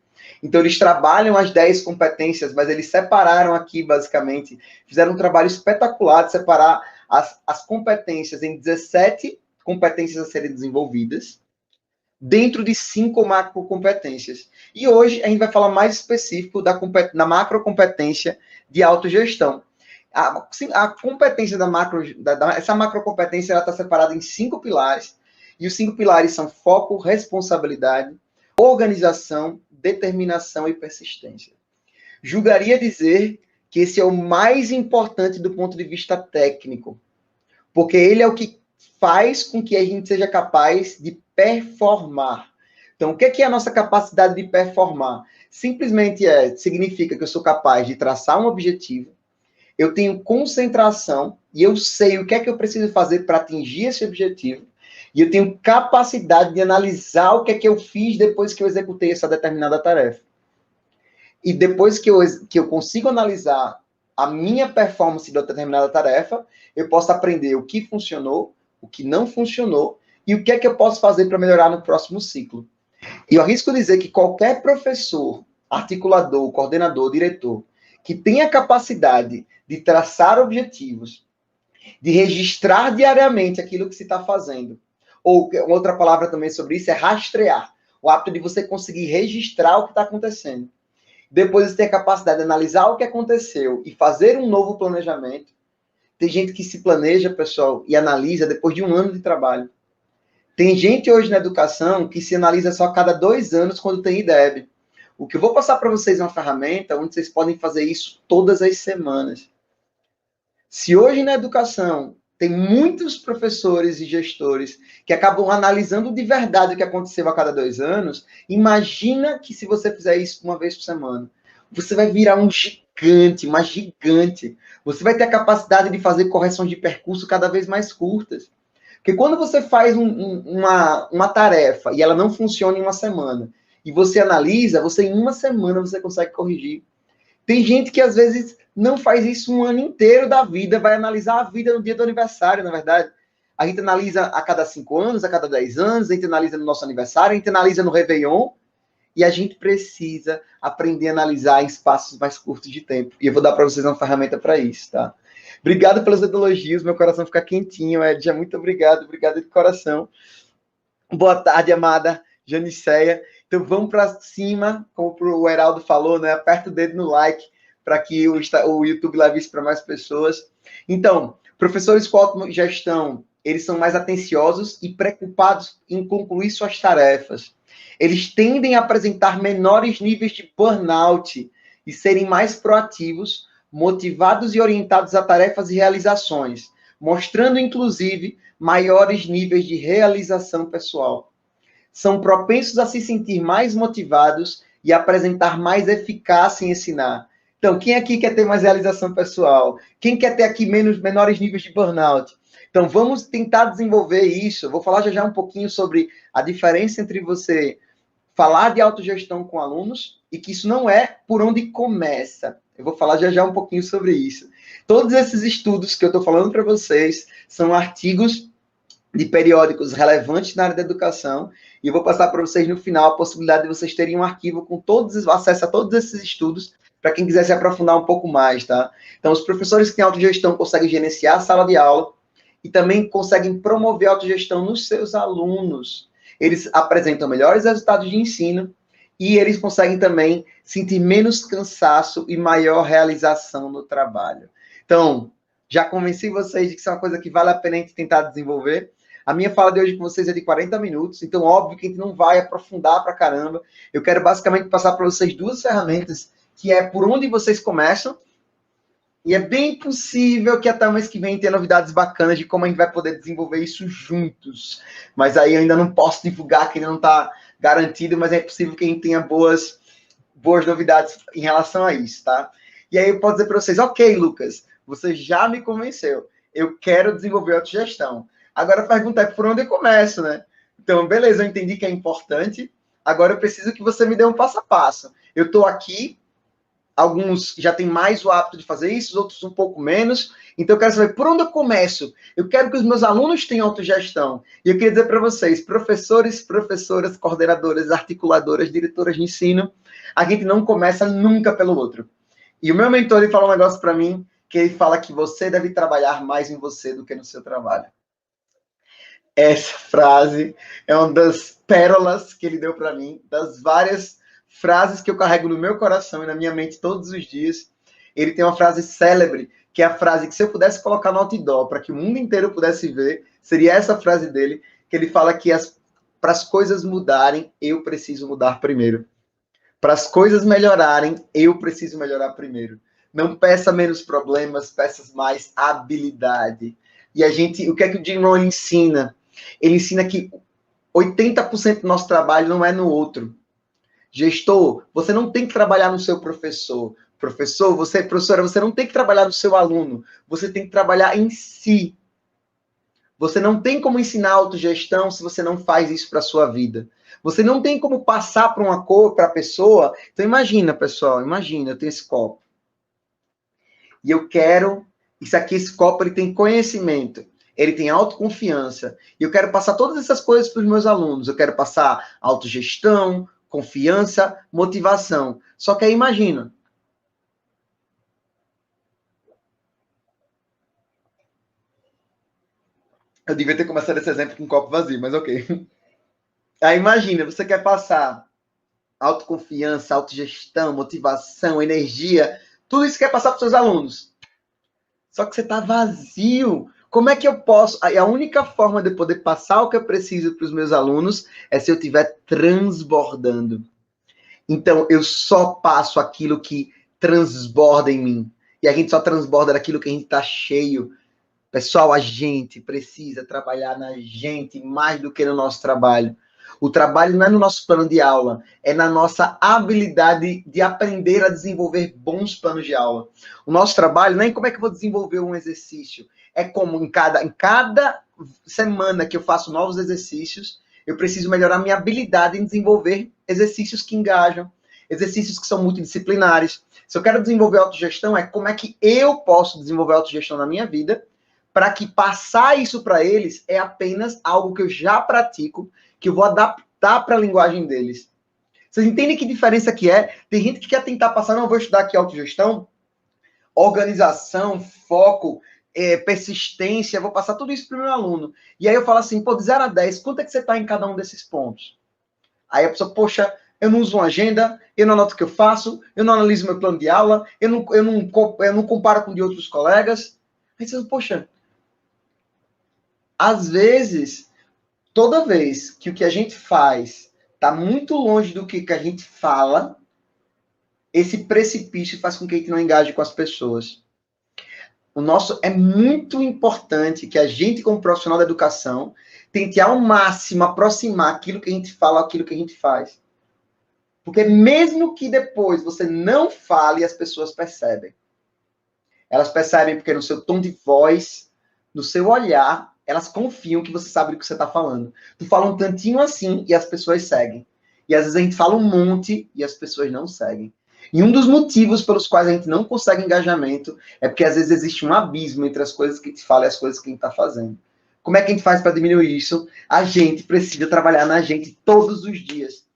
Então, eles trabalham as 10 competências, mas eles separaram aqui, basicamente, fizeram um trabalho espetacular de separar as competências em 17 competências a serem desenvolvidas, dentro de 5 macrocompetências. E hoje a gente vai falar mais específico da macrocompetência de autogestão. A competência essa macrocompetência ela está separada em 5 pilares, e os 5 pilares são foco, responsabilidade, organização, determinação e persistência. Julgaria dizer que esse é o mais importante do ponto de vista técnico, porque ele é o que faz com que a gente seja capaz de performar. Então, o que é a nossa capacidade de performar? Simplesmente significa que eu sou capaz de traçar um objetivo, eu tenho concentração e eu sei o que é que eu preciso fazer para atingir esse objetivo, e eu tenho capacidade de analisar o que é que eu fiz depois que eu executei essa determinada tarefa. E depois que eu consigo analisar a minha performance de determinada tarefa, eu posso aprender o que funcionou, o que não funcionou, e o que é que eu posso fazer para melhorar no próximo ciclo. E eu arrisco dizer que qualquer professor, articulador, coordenador, diretor, que tenha capacidade de traçar objetivos, de registrar diariamente aquilo que se está fazendo, ou outra palavra também sobre isso é rastrear, o hábito de você conseguir registrar o que está acontecendo. Depois você tem a capacidade de analisar o que aconteceu e fazer um novo planejamento. Tem gente que se planeja, pessoal, e analisa depois de 1 ano de trabalho. Tem gente hoje na educação que se analisa só a cada 2 anos quando tem IDEB. O que eu vou passar para vocês é uma ferramenta onde vocês podem fazer isso todas as semanas. Se hoje na educação Tem muitos professores e gestores que acabam analisando de verdade o que aconteceu a cada 2 anos. Imagina que se você fizer isso uma vez por semana, você vai virar um gigante, uma gigante. Você vai ter a capacidade de fazer correções de percurso cada vez mais curtas. Porque quando você faz uma tarefa e ela não funciona em uma semana, e você analisa, você em uma semana você consegue corrigir. Tem gente que às vezes não faz isso um ano inteiro da vida, vai analisar a vida no dia do aniversário, na verdade. A gente analisa a cada 5 anos, a cada 10 anos, a gente analisa no nosso aniversário, a gente analisa no Réveillon, e a gente precisa aprender a analisar em espaços mais curtos de tempo. E eu vou dar para vocês uma ferramenta para isso, tá? Obrigado pelos elogios, meu coração fica quentinho, Edja, muito obrigado, obrigado de coração. Boa tarde, amada Janiceia. Então vamos para cima, como o Heraldo falou, né? Aperta o dedo no like para que o YouTube leve isso para mais pessoas. Então, professores com autogestão, eles são mais atenciosos e preocupados em concluir suas tarefas. Eles tendem a apresentar menores níveis de burnout e serem mais proativos, motivados e orientados a tarefas e realizações, mostrando, inclusive, maiores níveis de realização pessoal. São propensos a se sentir mais motivados e apresentar mais eficácia em ensinar. Então, quem aqui quer ter mais realização pessoal? Quem quer ter aqui menores níveis de burnout? Então, vamos tentar desenvolver isso. Eu vou falar já um pouquinho sobre a diferença entre você falar de autogestão com alunos e que isso não é por onde começa. Eu vou falar já um pouquinho sobre isso. Todos esses estudos que eu estou falando para vocês são artigos de periódicos relevantes na área da educação, e eu vou passar para vocês no final a possibilidade de vocês terem um arquivo com acesso a todos esses estudos, para quem quiser se aprofundar um pouco mais, tá? Então, os professores que têm autogestão conseguem gerenciar a sala de aula e também conseguem promover a autogestão nos seus alunos. Eles apresentam melhores resultados de ensino e eles conseguem também sentir menos cansaço e maior realização no trabalho. Então, já convenci vocês de que isso é uma coisa que vale a pena a gente tentar desenvolver. A minha fala de hoje com vocês é de 40 minutos, então óbvio que a gente não vai aprofundar pra caramba. Eu quero basicamente passar para vocês 2 ferramentas, que é por onde vocês começam, e é bem possível que até o mês que vem tenha novidades bacanas de como a gente vai poder desenvolver isso juntos. Mas aí eu ainda não posso divulgar, que ainda não está garantido, mas é possível que a gente tenha boas novidades em relação a isso, tá? E aí eu posso dizer para vocês, ok, Lucas, você já me convenceu, eu quero desenvolver autogestão. Agora a pergunta é por onde eu começo, né? Então, beleza, eu entendi que é importante, agora eu preciso que você me dê um passo a passo. Eu estou aqui, alguns já têm mais o hábito de fazer isso, outros um pouco menos. Então, eu quero saber por onde eu começo. Eu quero que os meus alunos tenham autogestão. E eu queria dizer para vocês, professores, professoras, coordenadoras, articuladoras, diretoras de ensino, a gente não começa nunca pelo outro. E o meu mentor, ele fala um negócio para mim, que ele fala que você deve trabalhar mais em você do que no seu trabalho. Essa frase é uma das pérolas que ele deu para mim, das várias frases que eu carrego no meu coração e na minha mente todos os dias. Ele tem uma frase célebre, que é a frase que se eu pudesse colocar no outdoor para que o mundo inteiro pudesse ver, seria essa frase dele, que ele fala que para as coisas mudarem, eu preciso mudar primeiro. Para as coisas melhorarem, eu preciso melhorar primeiro. Não peça menos problemas, peça mais habilidade. E o que é que o Jim Rohn ensina? Ele ensina que 80% do nosso trabalho não é no outro. Gestor, você não tem que trabalhar no seu professor. Professora, você não tem que trabalhar no seu aluno. Você tem que trabalhar em si. Você não tem como ensinar autogestão se você não faz isso para a sua vida. Você não tem como passar para a pessoa. Então imagina, pessoal, eu tenho esse copo. E eu quero, esse copo ele tem conhecimento. Ele tem autoconfiança. E eu quero passar todas essas coisas para os meus alunos. Eu quero passar autogestão, confiança, motivação. Só que aí imagina. Eu devia ter começado esse exemplo com um copo vazio, mas ok. Aí imagina, você quer passar autoconfiança, autogestão, motivação, energia, tudo isso quer passar para os seus alunos. Só que você está vazio. Como é que eu posso? A única forma de eu poder passar o que eu preciso para os meus alunos é se eu estiver transbordando. Então, eu só passo aquilo que transborda em mim. E a gente só transborda daquilo que a gente está cheio. Pessoal, a gente precisa trabalhar na gente mais do que no nosso trabalho. O trabalho não é no nosso plano de aula, é na nossa habilidade de aprender a desenvolver bons planos de aula. O nosso trabalho não é em como é que eu vou desenvolver um exercício, é como em cada semana que eu faço novos exercícios, eu preciso melhorar minha habilidade em desenvolver exercícios que engajam, exercícios que são multidisciplinares. Se eu quero desenvolver autogestão, é como é que eu posso desenvolver autogestão na minha vida, para que passar isso para eles é apenas algo que eu já pratico, que eu vou adaptar para a linguagem deles. Vocês entendem que diferença que é? Tem gente que quer tentar passar, não, eu vou estudar aqui autogestão, organização, foco, persistência, vou passar tudo isso para o meu aluno. E aí eu falo assim, pô, de 0 a 10, quanto é que você está em cada um desses pontos? Aí a pessoa, poxa, eu não uso uma agenda, eu não anoto o que eu faço, eu não analiso meu plano de aula, eu não comparo com de outros colegas. Aí você, poxa, às vezes, toda vez que o que a gente faz está muito longe do que a gente fala, esse precipício faz com que a gente não engaje com as pessoas. É muito importante que a gente, como profissional da educação, tente ao máximo aproximar aquilo que a gente fala àquilo que a gente faz. Porque mesmo que depois você não fale, as pessoas percebem. Elas percebem porque no seu tom de voz, no seu olhar, elas confiam que você sabe do que você está falando. Tu fala um tantinho assim e as pessoas seguem. E às vezes a gente fala um monte e as pessoas não seguem. E um dos motivos pelos quais a gente não consegue engajamento é porque às vezes existe um abismo entre as coisas que a gente fala e as coisas que a gente está fazendo. Como é que a gente faz para diminuir isso? A gente precisa trabalhar na gente todos os dias.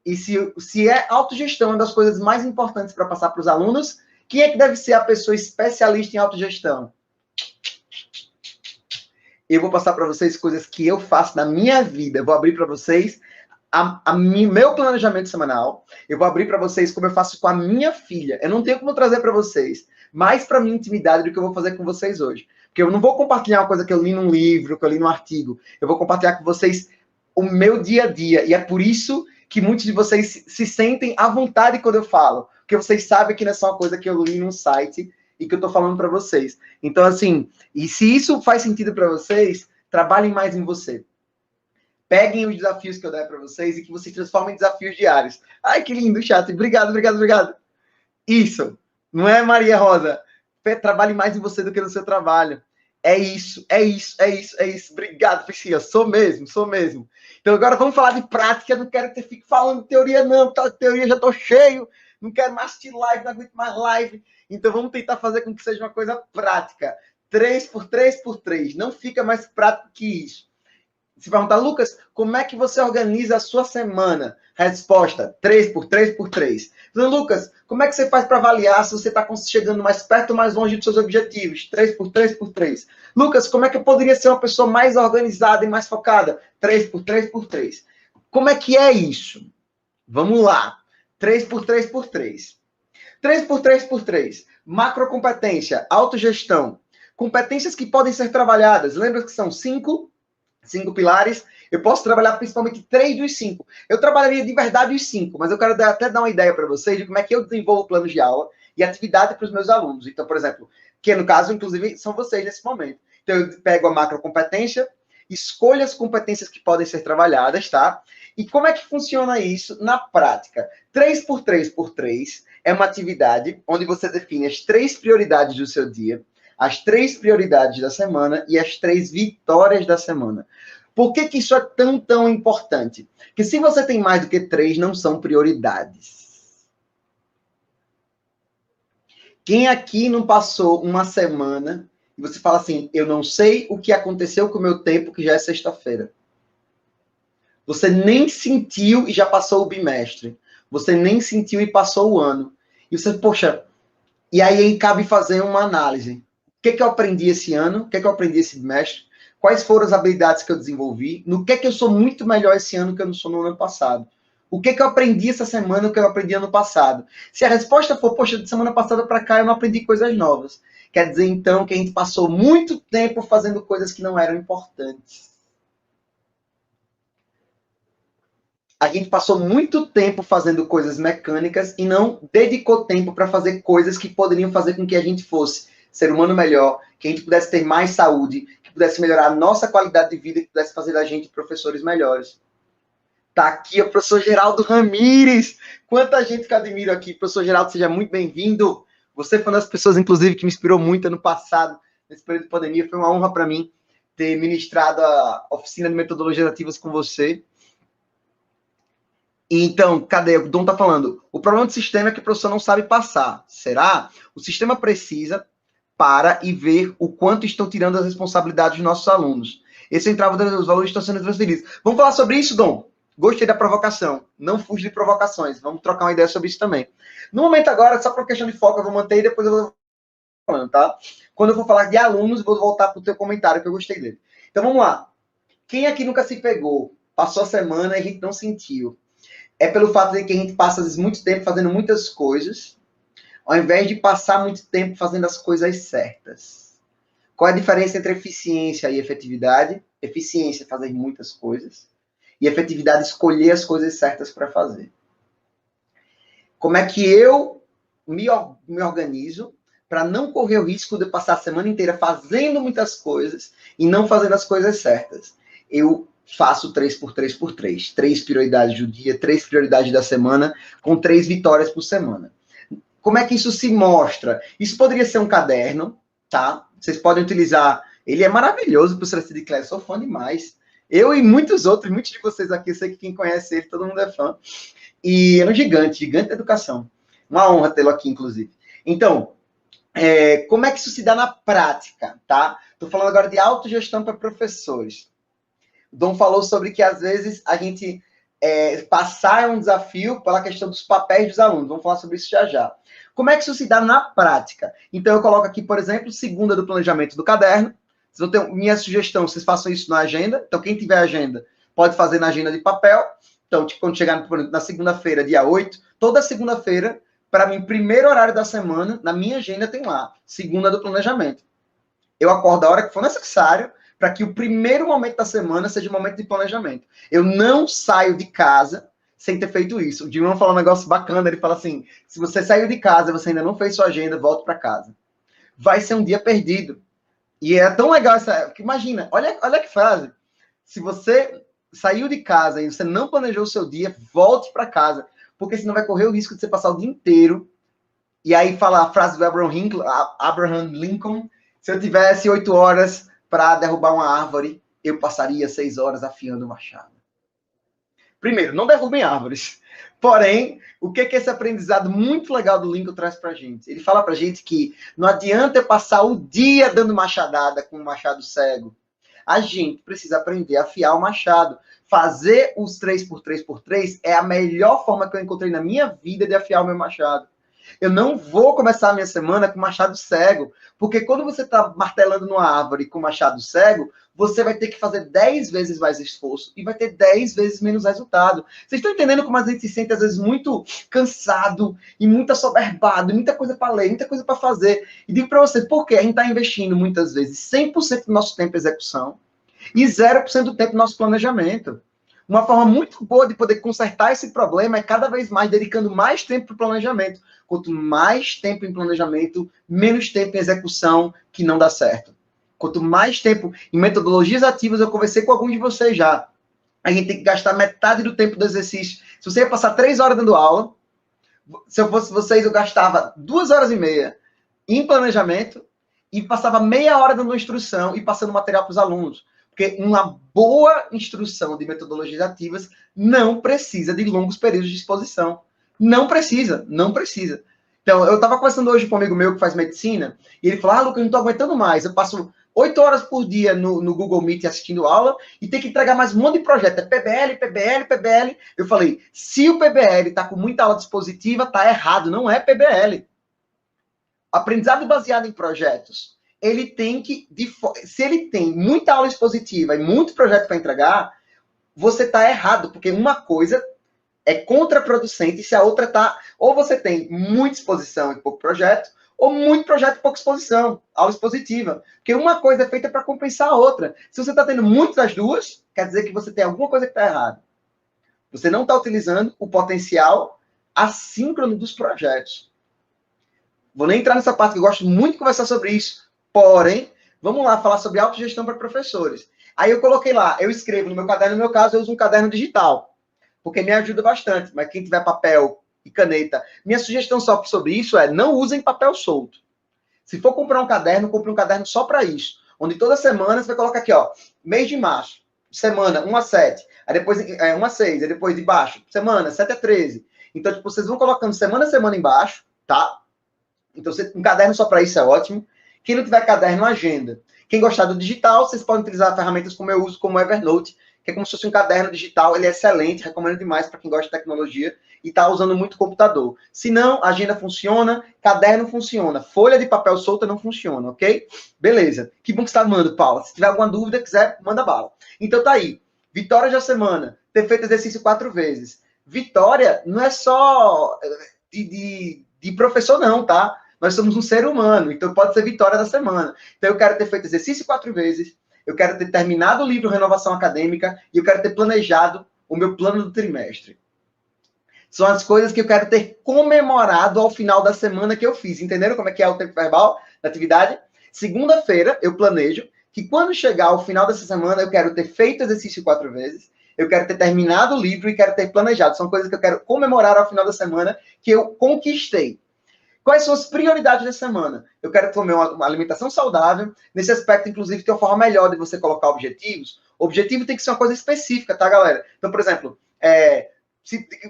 E se é autogestão uma das coisas mais importantes para passar para os alunos, quem é que deve ser a pessoa especialista em autogestão? Eu vou passar para vocês coisas que eu faço na minha vida. Eu vou abrir para vocês meu planejamento semanal. Eu vou abrir para vocês como eu faço com a minha filha. Eu não tenho como trazer para vocês mais para minha intimidade do que eu vou fazer com vocês hoje. Porque eu não vou compartilhar uma coisa que eu li num livro, que eu li num artigo. Eu vou compartilhar com vocês o meu dia a dia. E é por isso que muitos de vocês se sentem à vontade quando eu falo. Porque vocês sabem que não é só uma coisa que eu li num site e que eu estou falando para vocês. Então, assim, e se isso faz sentido para vocês, trabalhem mais em você. Peguem os desafios que eu der para vocês e que vocês transformem em desafios diários. Ai, que lindo, chat. Obrigado, obrigado, obrigado. Isso. Não é, Maria Rosa? Trabalhe mais em você do que no seu trabalho. É isso, é isso, é isso, é isso. Obrigado, Priscila. Sou mesmo, sou mesmo. Então, agora vamos falar de prática. Eu não quero que você fique falando de teoria, não. Porque a teoria já estou cheio. Não quero mais assistir live, não aguento mais live. Então, vamos tentar fazer com que seja uma coisa prática. 3x3x3. Não fica mais prático que isso. Se perguntar, Lucas, como é que você organiza a sua semana? Resposta, 3x3x3. Então, Lucas, como é que você faz para avaliar se você está chegando mais perto ou mais longe dos seus objetivos? 3x3x3. Lucas, como é que eu poderia ser uma pessoa mais organizada e mais focada? 3x3x3. Como é que é isso? Vamos lá. 3x3x3. 3x3x3. Macrocompetência, autogestão. Competências que podem ser trabalhadas. Lembra que são 5 pilares. Eu posso trabalhar principalmente 3 dos 5. Eu trabalharia de verdade os 5, mas eu quero até dar uma ideia para vocês de como é que eu desenvolvo planos de aula e atividade para os meus alunos. Então, por exemplo, que no caso, inclusive, são vocês nesse momento. Então, eu pego a macrocompetência, escolho as competências que podem ser trabalhadas, tá? E como é que funciona isso na prática? 3x3x3 é uma atividade onde você define as 3 prioridades do seu dia, as 3 prioridades da semana e as 3 vitórias da semana. Por que isso é tão importante? Porque se você tem mais do que 3, não são prioridades. Quem aqui não passou uma semana e você fala assim, eu não sei o que aconteceu com o meu tempo, que já é sexta-feira. Você nem sentiu e já passou o bimestre. Você nem sentiu e passou o ano. E você, poxa, e aí cabe fazer uma análise. O que eu aprendi esse ano? O que eu aprendi esse bimestre? Quais foram as habilidades que eu desenvolvi? No que eu sou muito melhor esse ano que eu não sou no ano passado? O que eu aprendi essa semana que eu aprendi ano passado? Se a resposta for, poxa, de semana passada para cá eu não aprendi coisas novas. Quer dizer, então, que a gente passou muito tempo fazendo coisas que não eram importantes. A gente passou muito tempo fazendo coisas mecânicas e não dedicou tempo para fazer coisas que poderiam fazer com que a gente fosse ser humano melhor, que a gente pudesse ter mais saúde, que pudesse melhorar a nossa qualidade de vida, que pudesse fazer da gente professores melhores. Tá aqui o professor Geraldo Ramires. Quanta gente que eu admiro aqui. Professor Geraldo, seja muito bem-vindo. Você foi uma das pessoas, inclusive, que me inspirou muito ano passado, nesse período de pandemia. Foi uma honra para mim ter ministrado a oficina de metodologias ativas com você. Então, cadê? O Dom está falando. O problema do sistema é que o professor não sabe passar. Será? O sistema precisa para e ver o quanto estão tirando as responsabilidades dos nossos alunos. Esse entrava dos valores estão sendo transferidos. Vamos falar sobre isso, Dom? Gostei da provocação. Não fuja de provocações. Vamos trocar uma ideia sobre isso também. No momento agora, só por questão de foco, eu vou manter e depois eu vou falando, tá? Quando eu for falar de alunos, eu vou voltar para o teu comentário, que eu gostei dele. Então, vamos lá. Quem aqui nunca se pegou? Passou a semana e a gente não sentiu. É pelo fato de que a gente passa, às vezes, muito tempo fazendo muitas coisas, ao invés de passar muito tempo fazendo as coisas certas. Qual é a diferença entre eficiência e efetividade? Eficiência é fazer muitas coisas. E efetividade, escolher as coisas certas para fazer. Como é que eu me organizo para não correr o risco de passar a semana inteira fazendo muitas coisas e não fazendo as coisas certas? Eu faço 3x3x3. 3 prioridades do dia, 3 prioridades da semana, com 3 vitórias por semana. Como é que isso se mostra? Isso poderia ser um caderno, tá? Vocês podem utilizar. Ele é maravilhoso, professor de Cléber, sou fã demais. Eu e muitos outros, muitos de vocês aqui, eu sei que quem conhece ele, todo mundo é fã. E é um gigante da educação. Uma honra tê-lo aqui, inclusive. Então, como é que isso se dá na prática, tá? Estou falando agora de autogestão para professores. O Dom falou sobre que, às vezes, a gente passar é um desafio pela questão dos papéis dos alunos. Vamos falar sobre isso já já. Como é que isso se dá na prática? Então, eu coloco aqui, por exemplo, segunda do planejamento do caderno. Vocês vão ter minha sugestão, vocês façam isso na agenda. Então, quem tiver agenda, pode fazer na agenda de papel. Então, quando chegar na segunda-feira, dia 8, toda segunda-feira, para mim, primeiro horário da semana, na minha agenda tem lá, segunda do planejamento. Eu acordo a hora que for necessário, para que o primeiro momento da semana seja o momento de planejamento. Eu não saio de casa sem ter feito isso. O Dilma falou um negócio bacana, ele fala assim, se você saiu de casa e você ainda não fez sua agenda, volte para casa. Vai ser um dia perdido. E é tão legal essa... Imagina, olha que frase. Se você saiu de casa e você não planejou o seu dia, volte para casa. Porque senão vai correr o risco de você passar o dia inteiro. E aí fala a frase do Abraham Lincoln, se eu tivesse 8 horas para derrubar uma árvore, eu passaria 6 horas afiando o machado. Primeiro, não derrubem árvores. Porém, o que esse aprendizado muito legal do Lincoln traz para a gente? Ele fala para a gente que não adianta eu passar o dia dando machadada com um machado cego. A gente precisa aprender a afiar o machado. Fazer os 3x3x3 é a melhor forma que eu encontrei na minha vida de afiar o meu machado. Eu não vou começar a minha semana com machado cego, porque quando você está martelando numa árvore com machado cego, você vai ter que fazer 10 vezes mais esforço e vai ter 10 vezes menos resultado. Vocês estão entendendo como a gente se sente, às vezes, muito cansado e muito assoberbado, muita coisa para ler, muita coisa para fazer. E digo para você, por quê? A gente está investindo, muitas vezes, 100% do nosso tempo em execução e 0% do tempo no nosso planejamento. Uma forma muito boa de poder consertar esse problema é cada vez mais dedicando mais tempo para o planejamento. Quanto mais tempo em planejamento, menos tempo em execução, que não dá certo. Quanto mais tempo em metodologias ativas, eu conversei com alguns de vocês já. A gente tem que gastar metade do tempo do exercício. Se você ia passar 3 horas dando aula, se eu fosse vocês, eu gastava 2 horas e meia em planejamento e passava meia hora dando instrução e passando material para os alunos. Porque uma boa instrução de metodologias ativas não precisa de longos períodos de exposição. Não precisa. Então, eu estava conversando hoje com um amigo meu que faz medicina, e ele falou, Lucas, eu não estou aguentando mais. Eu passo 8 horas por dia no Google Meet assistindo aula e tenho que entregar mais um monte de projeto. É PBL. Eu falei, se o PBL está com muita aula dispositiva, está errado. Não é PBL. Aprendizado baseado em projetos. Ele tem que, se ele tem muita aula expositiva e muito projeto para entregar, você está errado, porque uma coisa é contraproducente se a outra está, ou você tem muita exposição e pouco projeto, ou muito projeto e pouca exposição, aula expositiva. Porque uma coisa é feita para compensar a outra. Se você está tendo muitas das duas, quer dizer que você tem alguma coisa que está errada. Você não está utilizando o potencial assíncrono dos projetos. Vou nem entrar nessa parte, que eu gosto muito de conversar sobre isso. Porém, vamos lá falar sobre autogestão para professores. Aí eu coloquei lá, eu escrevo no meu caderno, no meu caso, eu uso um caderno digital, porque me ajuda bastante. Mas quem tiver papel e caneta, minha sugestão só sobre isso é não usem papel solto. Se for comprar um caderno, compre um caderno só para isso. Onde toda semana você vai colocar aqui, ó, mês de março, semana 1 a 7, aí depois 1 a 6, aí depois de baixo, semana 7 a 13. Então, tipo, vocês vão colocando semana a semana embaixo, tá? Então, um caderno só para isso é ótimo. Quem não tiver caderno, agenda. Quem gostar do digital, vocês podem utilizar ferramentas como eu uso, como o Evernote, que é como se fosse um caderno digital. Ele é excelente, recomendo demais para quem gosta de tecnologia e está usando muito computador. Se não, agenda funciona, caderno funciona, folha de papel solta não funciona, ok? Beleza. Que bom que você está mandando, Paula. Se tiver alguma dúvida, quiser, manda bala. Então tá aí. Vitória da semana. Ter feito exercício 4 vezes. Vitória não é só de professor, não, tá? Nós somos um ser humano, então pode ser vitória da semana. Então eu quero ter feito exercício 4 vezes, eu quero ter terminado o livro Renovação Acadêmica e eu quero ter planejado o meu plano do trimestre. São as coisas que eu quero ter comemorado ao final da semana que eu fiz. Entenderam como é que é o tempo verbal da atividade? Segunda-feira eu planejo que quando chegar ao final dessa semana eu quero ter feito exercício 4 vezes, eu quero ter terminado o livro e quero ter planejado. São coisas que eu quero comemorar ao final da semana que eu conquistei. Quais são as prioridades da semana? Eu quero comer uma alimentação saudável. Nesse aspecto, inclusive, tem uma forma melhor de você colocar objetivos. O objetivo tem que ser uma coisa específica, tá, galera? Então, por exemplo,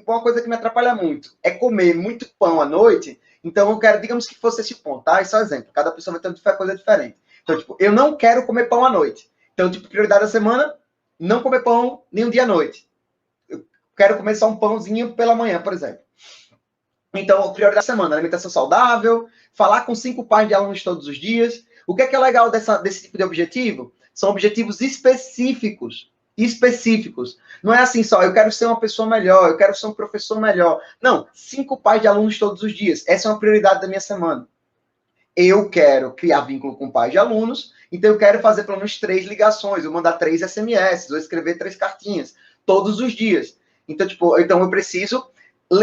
uma coisa que me atrapalha muito é comer muito pão à noite. Então, eu quero, digamos que fosse esse ponto, tá? Isso é um exemplo. Cada pessoa vai ter uma coisa diferente. Então, tipo, eu não quero comer pão à noite. Então, tipo, prioridade da semana, não comer pão nenhum dia à noite. Eu quero comer só um pãozinho pela manhã, por exemplo. Então, prioridade da semana, alimentação saudável, falar com 5 pais de alunos todos os dias. O que é legal desse tipo de objetivo? São objetivos específicos. Específicos. Não é assim só, eu quero ser uma pessoa melhor, eu quero ser um professor melhor. Não, 5 pais de alunos todos os dias. Essa é uma prioridade da minha semana. Eu quero criar vínculo com pais de alunos, então eu quero fazer pelo menos 3 ligações, eu mandar 3 SMS, ou escrever 3 cartinhas, todos os dias. Então, tipo, eu preciso...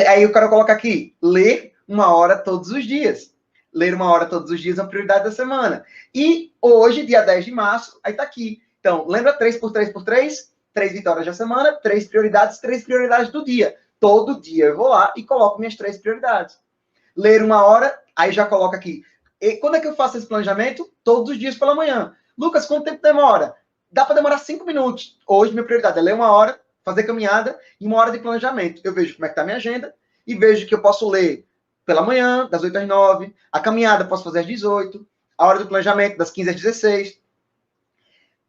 Aí eu quero colocar aqui, ler 1 hora todos os dias. Ler 1 hora todos os dias é uma prioridade da semana. E hoje, dia 10 de março, aí tá aqui. Então, lembra 3 por 3 por 3? 3 vitórias da semana, 3 prioridades do dia. Todo dia eu vou lá e coloco minhas 3 prioridades. Ler 1 hora, aí já coloco aqui. E quando é que eu faço esse planejamento? Todos os dias pela manhã. Lucas, quanto tempo demora? Dá para demorar 5 minutos. Hoje, minha prioridade é ler 1 hora, fazer caminhada e 1 hora de planejamento. Eu vejo como é que está a minha agenda e vejo que eu posso ler pela manhã, das 8 às 9, a caminhada posso fazer às 18, a hora do planejamento das 15 às 16.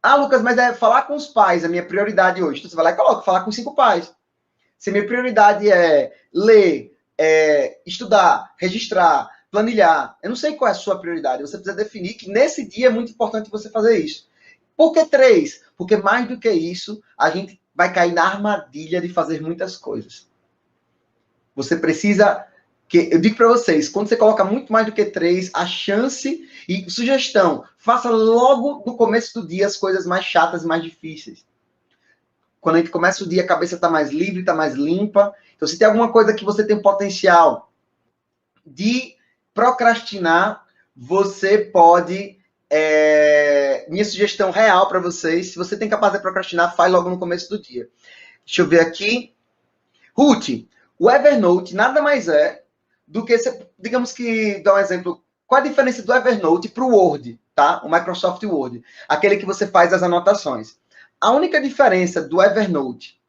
Ah, Lucas, mas é falar com os pais a minha prioridade hoje. Então você vai lá e coloca, falar com 5 pais. Se a minha prioridade é ler, estudar, registrar, planilhar, eu não sei qual é a sua prioridade. Você precisa definir que nesse dia é muito importante você fazer isso. Por que 3? Porque mais do que isso, a gente vai cair na armadilha de fazer muitas coisas. Você precisa... eu digo para vocês, quando você coloca muito mais do que 3, a chance... E sugestão, faça logo no começo do dia as coisas mais chatas e mais difíceis. Quando a gente começa o dia, a cabeça está mais livre, está mais limpa. Então, se tem alguma coisa que você tem potencial de procrastinar, você pode... minha sugestão real para vocês, se você tem capacidade de procrastinar, faz logo no começo do dia. Deixa eu ver aqui. Ruth, o Evernote nada mais é do que, digamos que, dá um exemplo, qual a diferença do Evernote para o Word, tá? O Microsoft Word, aquele que você faz as anotações. A única diferença do Evernote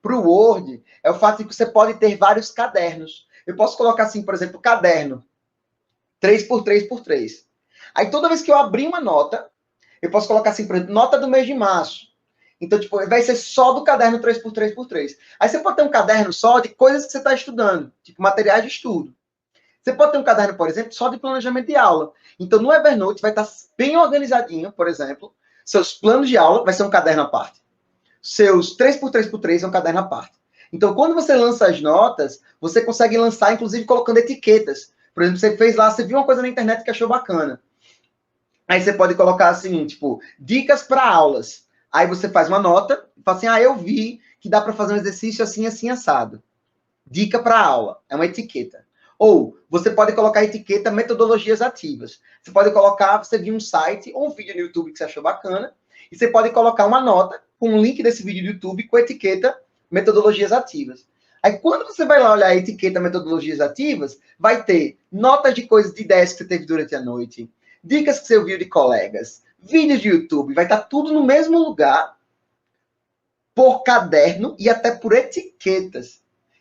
para o Word é o fato de que você pode ter vários cadernos. Eu posso colocar assim, por exemplo, caderno 3 por 3 por 3. Aí toda vez que eu abrir uma nota, eu posso colocar assim, por exemplo, nota do mês de março. Então, tipo, vai ser só do caderno 3 por 3 por 3. Aí você pode ter um caderno só de coisas que você está estudando, tipo materiais de estudo. Você pode ter um caderno, por exemplo, só de planejamento de aula. Então, no Evernote vai estar bem organizadinho, por exemplo, seus planos de aula vai ser um caderno à parte. Seus 3 por 3 por 3 é um caderno à parte. Então, quando você lança as notas, você consegue lançar, inclusive, colocando etiquetas. Por exemplo, você fez lá, você viu uma coisa na internet que achou bacana. Aí você pode colocar assim, tipo, dicas para aulas. Aí você faz uma nota e fala assim, eu vi que dá para fazer um exercício assim, assim, assado. Dica para aula. É uma etiqueta. Ou você pode colocar a etiqueta metodologias ativas. Você pode colocar, você viu um site ou um vídeo no YouTube que você achou bacana, e você pode colocar uma nota com um link desse vídeo do YouTube com a etiqueta metodologias ativas. Aí, quando você vai lá olhar a etiqueta metodologias ativas, vai ter notas de coisas, de ideias que você teve durante a noite, dicas que você ouviu de colegas, vídeos de YouTube, vai estar tudo no mesmo lugar, por caderno e até por etiquetas.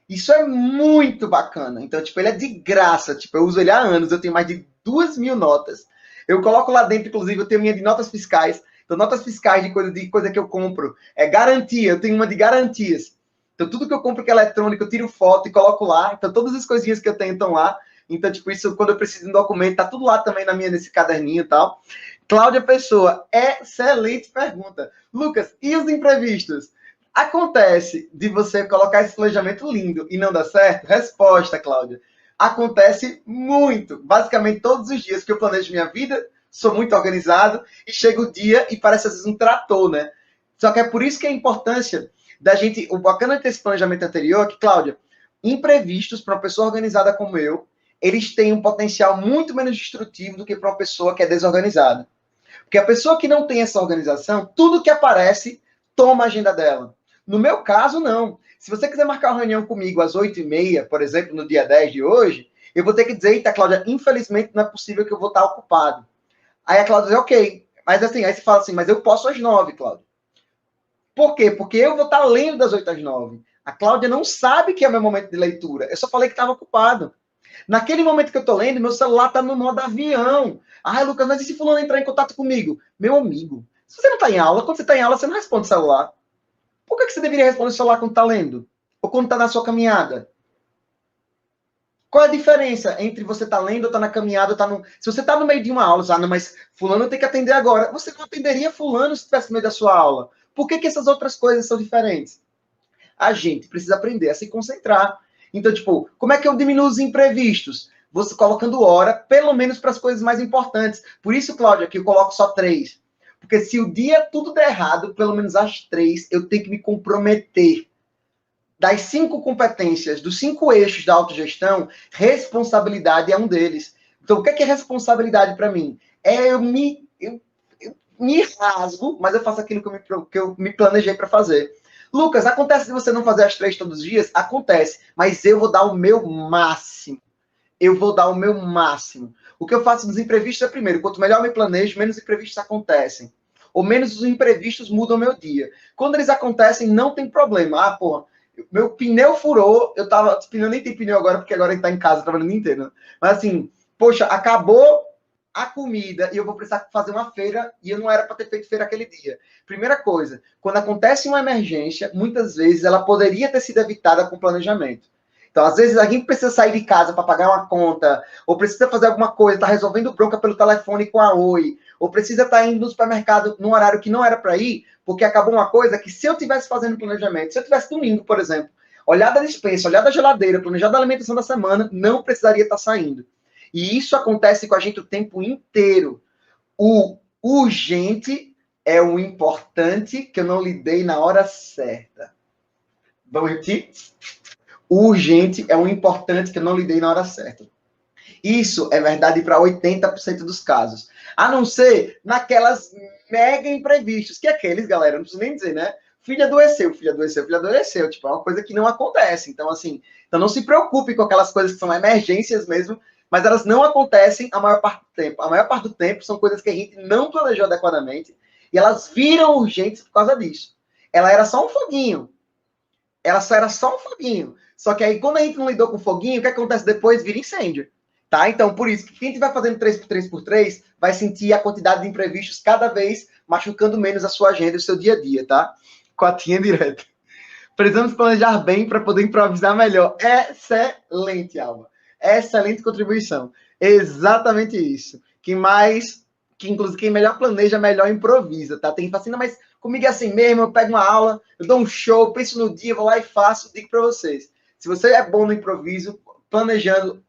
Isso é muito bacana. Então, tipo, ele é de graça. Tipo, eu uso ele há anos, eu tenho mais de 2.000 notas. Eu coloco lá dentro, inclusive, eu tenho minha de notas fiscais. Então, notas fiscais de coisa que eu compro. É garantia, eu tenho uma de garantias. Então, tudo que eu compro que é eletrônico, eu tiro foto e coloco lá. Então, todas as coisinhas que eu tenho estão lá. Então, tipo, isso, quando eu preciso de um documento, tá tudo lá também nesse caderninho e tal. Cláudia Pessoa, excelente pergunta. Lucas, e os imprevistos? Acontece de você colocar esse planejamento lindo e não dar certo? Resposta, Cláudia. Acontece muito. Basicamente, todos os dias que eu planejo minha vida, sou muito organizado, e chega o dia e parece às vezes um trator, né? Só que é por isso que a importância da gente... O bacana de ter esse planejamento anterior é que, Cláudia, imprevistos para uma pessoa organizada como eu, eles têm um potencial muito menos destrutivo do que para uma pessoa que é desorganizada. Porque a pessoa que não tem essa organização, tudo que aparece, toma a agenda dela. No meu caso, não. Se você quiser marcar uma reunião comigo às 8h30, por exemplo, no dia 10 de hoje, eu vou ter que dizer, eita, Cláudia, infelizmente não é possível que eu vou estar ocupado. Aí a Cláudia diz, ok. Mas assim, aí você fala assim, mas eu posso às 9, Cláudia. Por quê? Porque eu vou estar lendo das 8 às 9. A Cláudia não sabe que é o meu momento de leitura. Eu só falei que estava ocupado. Naquele momento que eu estou lendo, meu celular está no modo avião. Ah, Lucas, mas e se fulano entrar em contato comigo? Meu amigo, se você não está em aula, quando você está em aula, você não responde o celular. Por que você deveria responder o celular quando está lendo? Ou quando está na sua caminhada? Qual é a diferença entre você estar lendo, ou estar na caminhada, ou estar no... Se você está no meio de uma aula, não, mas fulano tem que atender agora. Você não atenderia fulano se estivesse no meio da sua aula. Por que essas outras coisas são diferentes? A gente precisa aprender a se concentrar. Então, tipo, como é que eu diminuo os imprevistos? Você colocando hora, pelo menos para as coisas mais importantes. Por isso, Cláudia, aqui eu coloco só 3. Porque se o dia tudo der errado, pelo menos às 3, eu tenho que me comprometer. Das 5 competências, dos 5 eixos da autogestão, responsabilidade é um deles. Então, o que é responsabilidade para mim? Eu me rasgo, mas eu faço aquilo que eu me planejei para fazer. Lucas, acontece de você não fazer as 3 todos os dias? Acontece, mas eu vou dar o meu máximo. Eu vou dar o meu máximo. O que eu faço nos imprevistos é, primeiro, quanto melhor eu me planejo, menos imprevistos acontecem. Ou menos os imprevistos mudam o meu dia. Quando eles acontecem, não tem problema. Ah, porra, meu pneu furou, eu tava... Pneu nem tem pneu agora, porque agora a gente tá em casa trabalhando o dia inteiro. Né? Mas assim, poxa, acabou a comida e eu vou precisar fazer uma feira e eu não era para ter feito feira aquele dia. Primeira coisa, quando acontece uma emergência, muitas vezes ela poderia ter sido evitada com planejamento. Então, às vezes, alguém precisa sair de casa para pagar uma conta, ou precisa fazer alguma coisa, está resolvendo bronca pelo telefone com a Oi, ou precisa estar indo no supermercado num horário que não era para ir, porque acabou uma coisa que se eu tivesse fazendo planejamento, se eu tivesse domingo, por exemplo, olhar da despensa, olhar da geladeira, planejar a alimentação da semana, não precisaria estar saindo. E isso acontece com a gente o tempo inteiro. O urgente é o importante que eu não lidei na hora certa. Vamos repetir? O urgente é o importante que eu não lidei na hora certa. Isso é verdade para 80% dos casos. A não ser naquelas mega imprevistos, que aqueles, galera, não preciso nem dizer, né? Filho adoeceu. Tipo, é uma coisa que não acontece. Então, assim, então não se preocupe com aquelas coisas que são emergências mesmo, mas elas não acontecem a maior parte do tempo. A maior parte do tempo são coisas que a gente não planejou adequadamente e elas viram urgentes por causa disso. Ela era só um foguinho. Ela só era só um foguinho. Só que aí, quando a gente não lidou com o foguinho, o que acontece depois? Vira incêndio. Tá? Então, por isso, que quem estiver fazendo 3x3x3 vai sentir a quantidade de imprevistos cada vez machucando menos a sua agenda e o seu dia a dia, tá? Cotinha direta. Precisamos planejar bem para poder improvisar melhor. Excelente, Alba. Excelente contribuição. Exatamente isso. Inclusive, quem melhor planeja, melhor improvisa, tá? Tem que falar assim, não, mas comigo é assim mesmo, eu pego uma aula, eu dou um show, penso no dia, vou lá e faço, digo para vocês. Se você é bom no improviso, planejando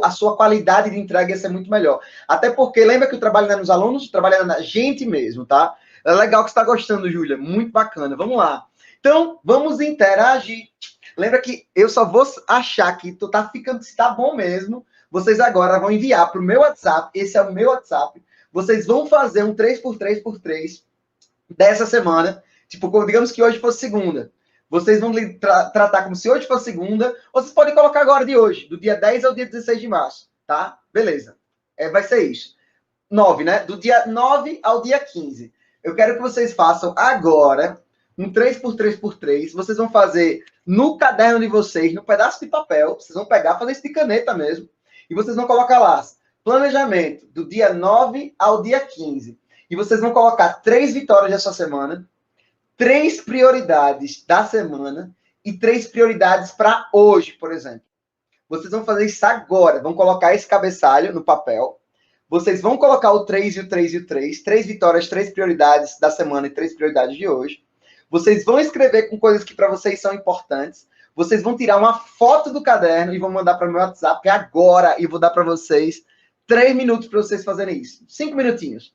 a sua qualidade de entrega ia ser muito melhor. Até porque, lembra que o trabalho não é nos alunos, o trabalho é na gente mesmo, tá? É legal que você está gostando, Júlia. Muito bacana. Vamos lá. Então, vamos interagir. Lembra que eu só vou achar que tu tá ficando, se tá bom mesmo. Vocês agora vão enviar pro meu WhatsApp. Esse é o meu WhatsApp. Vocês vão fazer um 3x3x3 dessa semana. Tipo, digamos que hoje fosse segunda. Vocês vão tratar como se hoje fosse segunda. Ou vocês podem colocar agora de hoje, do dia 10 ao dia 16 de março. Tá? Beleza. Vai ser isso. 9, né? Do dia 9 ao dia 15. Eu quero que vocês façam agora um 3x3x3. Vocês vão fazer no caderno de vocês, no pedaço de papel. Vocês vão pegar, fazer isso de caneta mesmo. E vocês vão colocar lá, planejamento do dia 9 ao dia 15. E vocês vão colocar 3 vitórias dessa semana, 3 prioridades da semana e 3 prioridades para hoje, por exemplo. Vocês vão fazer isso agora. Vão colocar esse cabeçalho no papel. Vocês vão colocar o 3 e o 3 e o 3. 3 vitórias, 3 prioridades da semana e 3 prioridades de hoje. Vocês vão escrever com coisas que para vocês são importantes. Vocês vão tirar uma foto do caderno e vão mandar para o meu WhatsApp agora. E vou dar para vocês 3 minutos para vocês fazerem isso. 5 minutinhos.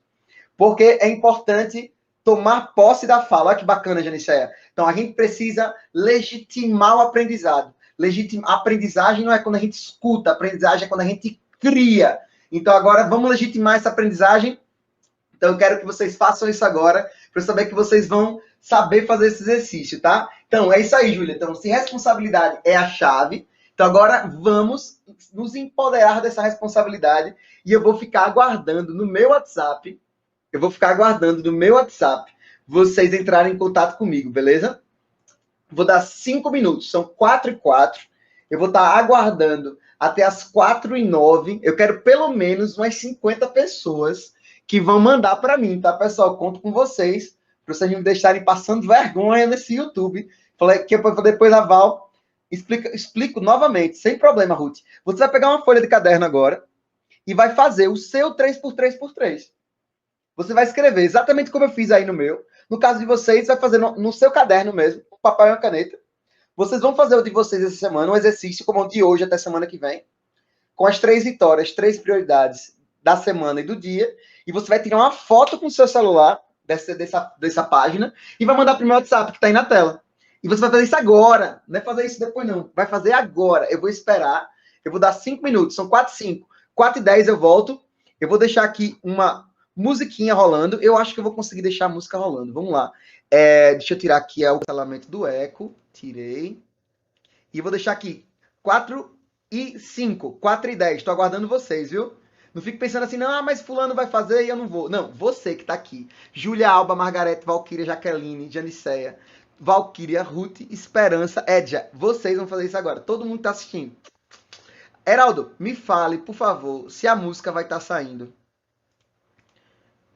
Porque é importante tomar posse da fala. Olha que bacana, Janiceia. Então, a gente precisa legitimar o aprendizado. Aprendizagem não é quando a gente escuta. Aprendizagem é quando a gente cria. Então, agora, vamos legitimar essa aprendizagem. Então, eu quero que vocês façam isso agora, para eu saber que vocês vão saber fazer esse exercício, tá? Então, é isso aí, Júlia. Então, se responsabilidade é a chave, então agora vamos nos empoderar dessa responsabilidade e eu vou ficar aguardando no meu WhatsApp, vocês entrarem em contato comigo, beleza? Vou dar 5 minutos, são 4h04. Eu vou estar aguardando até as 4h09. Eu quero pelo menos umas 50 pessoas que vão mandar para mim, tá, pessoal? Conto com vocês, para vocês não me deixarem passando vergonha nesse YouTube. Falei que depois a Val explico novamente, sem problema, Ruth. Você vai pegar uma folha de caderno agora e vai fazer o seu 3x3x3. Você vai escrever exatamente como eu fiz aí no meu. No caso de vocês, vai fazer no seu caderno mesmo, com papel e uma caneta. Vocês vão fazer o de vocês essa semana, um exercício como o de hoje até semana que vem, com as 3 vitórias, 3 prioridades da semana e do dia, e você vai tirar uma foto com o seu celular dessa página e vai mandar para o meu WhatsApp, que está aí na tela. E você vai fazer isso agora, não é fazer isso depois não, vai fazer agora. Eu vou esperar, eu vou dar 5 minutos, são 4h05. 4h10 eu volto, eu vou deixar aqui uma musiquinha rolando, eu acho que eu vou conseguir deixar a música rolando, vamos lá. Deixa eu tirar aqui o cancelamento do eco, tirei, e eu vou deixar aqui 4h05, 4h10, estou aguardando vocês, viu? Não fique pensando assim, não, mas fulano vai fazer e eu não vou. Não, você que tá aqui. Júlia, Alba, Margarete, Valquíria, Jaqueline, Janiceia, Valquíria, Ruth, Esperança, Edja. Vocês vão fazer isso agora. Todo mundo tá assistindo. Heraldo, me fale, por favor, se a música vai estar saindo.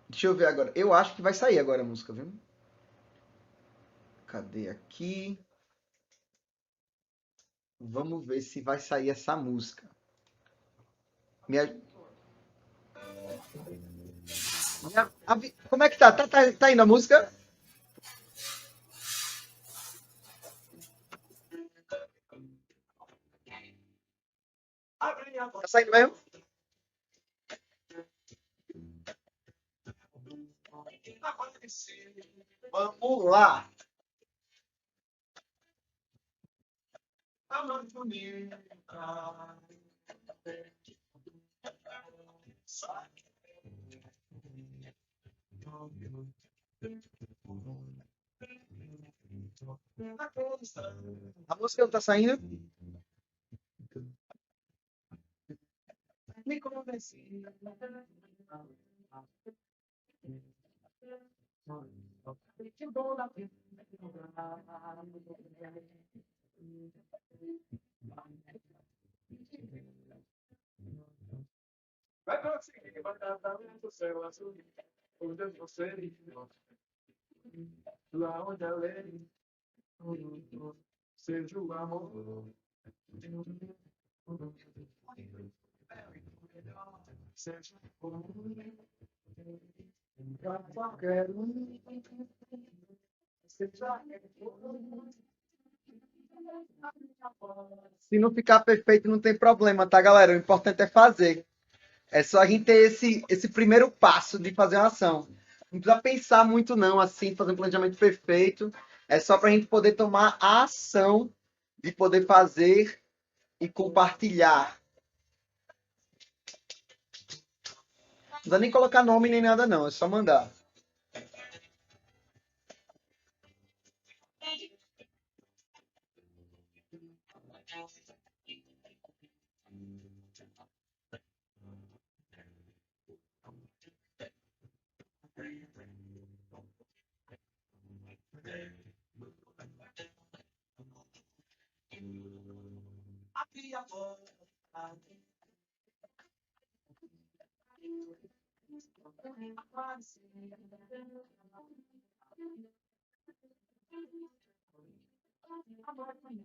Deixa eu ver agora. Eu acho que vai sair agora a música, viu? Cadê aqui? Vamos ver se vai sair essa música. Como é que tá? Tá indo a música? Tá saindo mesmo? Vamos lá. A música não tá saindo? Me convenci. Vai conseguir, vai dar do céu azul. Onde você lá onde a lei seja o amor. Seja o amor. Pra qualquer um. Se não ficar perfeito, não tem problema, tá, galera? O importante é fazer. É só a gente ter esse primeiro passo de fazer uma ação. Não precisa pensar muito, não, assim, fazer um planejamento perfeito. É só para a gente poder tomar a ação de poder fazer e compartilhar. Não precisa nem colocar nome nem nada não, é só mandar.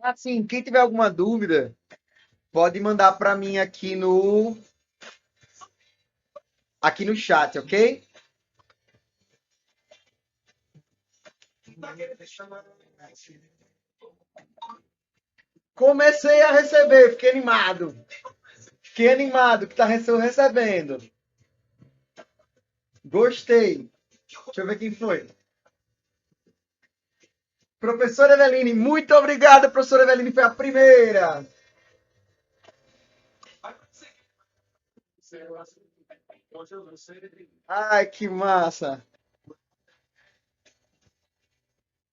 Assim, quem tiver alguma dúvida, pode mandar para mim aqui no chat, ok? Comecei a receber, fiquei animado. Fiquei animado que tá recebendo. Gostei. Deixa eu ver quem foi. Professora Eveline, muito obrigada, professora Eveline, foi a primeira. Ai, que massa.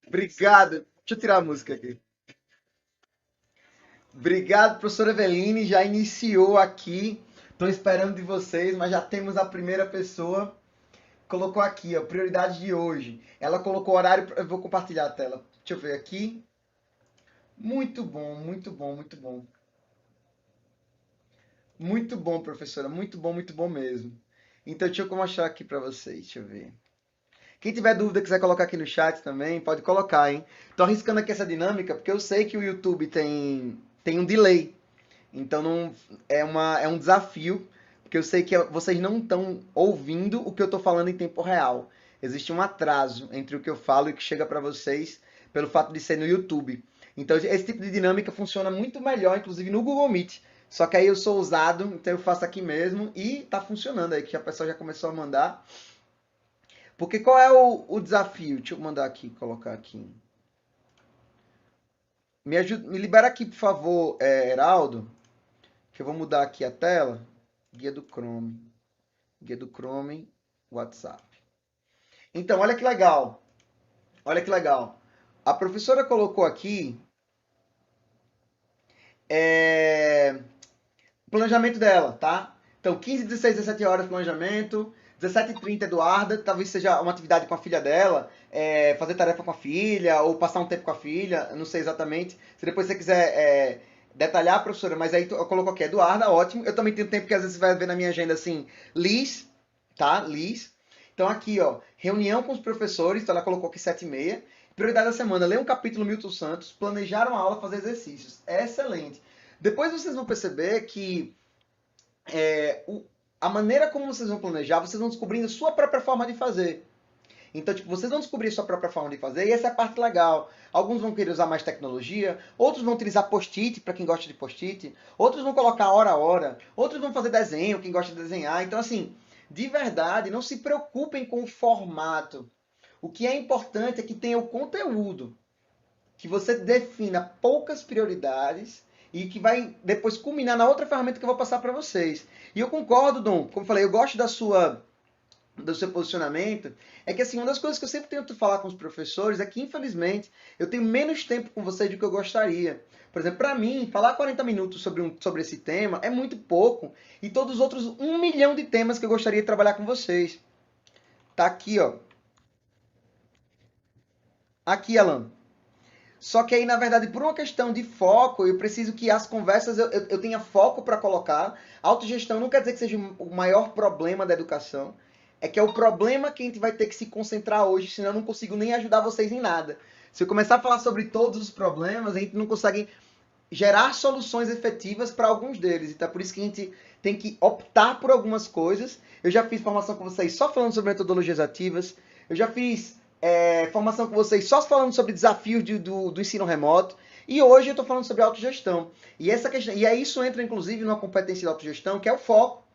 Obrigado. Deixa eu tirar a música aqui. Obrigado, professora Eveline, já iniciou aqui. Estou esperando de vocês, mas já temos a primeira pessoa. Colocou aqui, ó, prioridade de hoje. Ela colocou horário, eu vou compartilhar a tela. Deixa eu ver aqui. Muito bom, muito bom, muito bom. Muito bom, professora, muito bom mesmo. Então, deixa eu mostrar aqui para vocês, deixa eu ver. Quem tiver dúvida, quiser colocar aqui no chat também, pode colocar, hein? Tô arriscando aqui essa dinâmica, porque eu sei que o YouTube tem um delay. Então, não, é um desafio, porque eu sei que vocês não estão ouvindo o que eu estou falando em tempo real. Existe um atraso entre o que eu falo e o que chega para vocês, pelo fato de ser no YouTube. Então, esse tipo de dinâmica funciona muito melhor, inclusive no Google Meet. Só que aí eu sou ousado, então eu faço aqui mesmo e tá funcionando aí, que a pessoa já começou a mandar. Porque qual é o desafio? Deixa eu mandar aqui, colocar aqui. Me libera aqui, por favor, Heraldo, que eu vou mudar aqui a tela. Guia do Chrome. Guia do Chrome, WhatsApp. Então, olha que legal. Olha que legal. A professora colocou aqui o planejamento dela, tá? Então, 15, 16, 17 horas de planejamento. 17h30, Eduarda, talvez seja uma atividade com a filha dela, fazer tarefa com a filha, ou passar um tempo com a filha, não sei exatamente. Se depois você quiser detalhar, professora, mas aí eu coloco aqui, Eduarda, ótimo. Eu também tenho tempo que às vezes você vai ver na minha agenda assim, Liz, tá? Liz. Então aqui, ó, reunião com os professores, então ela colocou aqui 7h30. Prioridade da semana, ler um capítulo Milton Santos, planejar uma aula, fazer exercícios. É excelente. Depois vocês vão perceber que a maneira como vocês vão planejar, vocês vão descobrindo a sua própria forma de fazer. Então, tipo, vocês vão descobrir a sua própria forma de fazer e essa é a parte legal. Alguns vão querer usar mais tecnologia, outros vão utilizar post-it, para quem gosta de post-it, outros vão colocar hora a hora, outros vão fazer desenho, quem gosta de desenhar. Então, assim, de verdade, não se preocupem com o formato. O que é importante é que tenha o conteúdo, que você defina poucas prioridades e que vai depois culminar na outra ferramenta que eu vou passar para vocês. E eu concordo, Dom, como eu falei, eu gosto do seu posicionamento, é que assim, uma das coisas que eu sempre tento falar com os professores é que, infelizmente, eu tenho menos tempo com vocês do que eu gostaria. Por exemplo, para mim, falar 40 minutos sobre esse tema é muito pouco, e todos os outros 1 milhão de temas que eu gostaria de trabalhar com vocês. Tá aqui, ó. Aqui, Alan. Só que aí, na verdade, por uma questão de foco, eu preciso que as conversas eu tenha foco para colocar. Autogestão não quer dizer que seja o maior problema da educação. É que é o problema que a gente vai ter que se concentrar hoje, senão eu não consigo nem ajudar vocês em nada. Se eu começar a falar sobre todos os problemas, a gente não consegue gerar soluções efetivas para alguns deles. Então é por isso que a gente tem que optar por algumas coisas. Eu já fiz formação com vocês só falando sobre metodologias ativas. Eu já fiz formação com vocês só falando sobre desafios do ensino remoto. E hoje eu estou falando sobre autogestão. E essa questão, e aí isso entra, inclusive, numa competência de autogestão, que é o foco.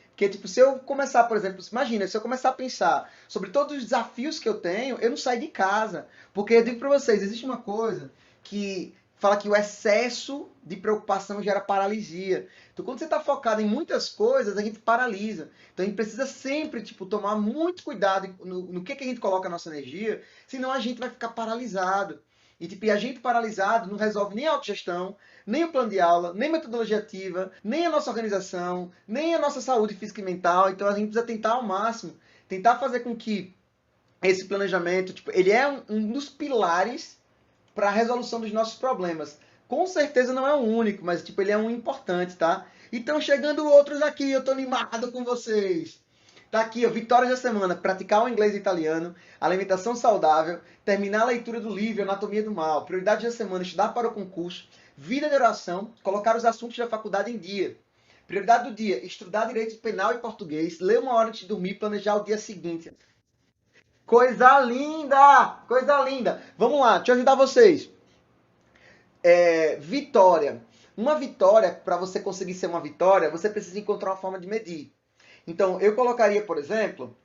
Porque, tipo, se eu começar, por exemplo, imagina, se eu começar a pensar sobre todos os desafios que eu tenho, eu não saio de casa. Porque eu digo para vocês, existe uma coisa que fala que o excesso de preocupação gera paralisia. Então, quando você está focado em muitas coisas, a gente paralisa. Então, a gente precisa sempre, tipo, tomar muito cuidado no que a gente coloca a nossa energia, senão a gente vai ficar paralisado. E, tipo, a gente paralisado não resolve nem a autogestão, nem o plano de aula, nem metodologia ativa, nem a nossa organização, nem a nossa saúde física e mental. Então, a gente precisa tentar ao máximo, tentar fazer com que esse planejamento, tipo, ele é um dos pilares para a resolução dos nossos problemas. Com certeza não é o único, mas tipo, ele é um importante, tá? Então, chegando outros aqui, eu tô animado com vocês. Tá aqui, ó, vitórias da semana. Praticar o inglês e italiano, alimentação saudável, terminar a leitura do livro Anatomia do Mal, prioridade da semana, estudar para o concurso, vida de oração, colocar os assuntos da faculdade em dia. Prioridade do dia, estudar direito penal e português, ler uma hora antes de dormir, planejar o dia seguinte. Coisa linda! Coisa linda! Vamos lá, deixa eu ajudar vocês. Vitória. Uma vitória, para você conseguir ser uma vitória, você precisa encontrar uma forma de medir. Então, eu colocaria, por exemplo,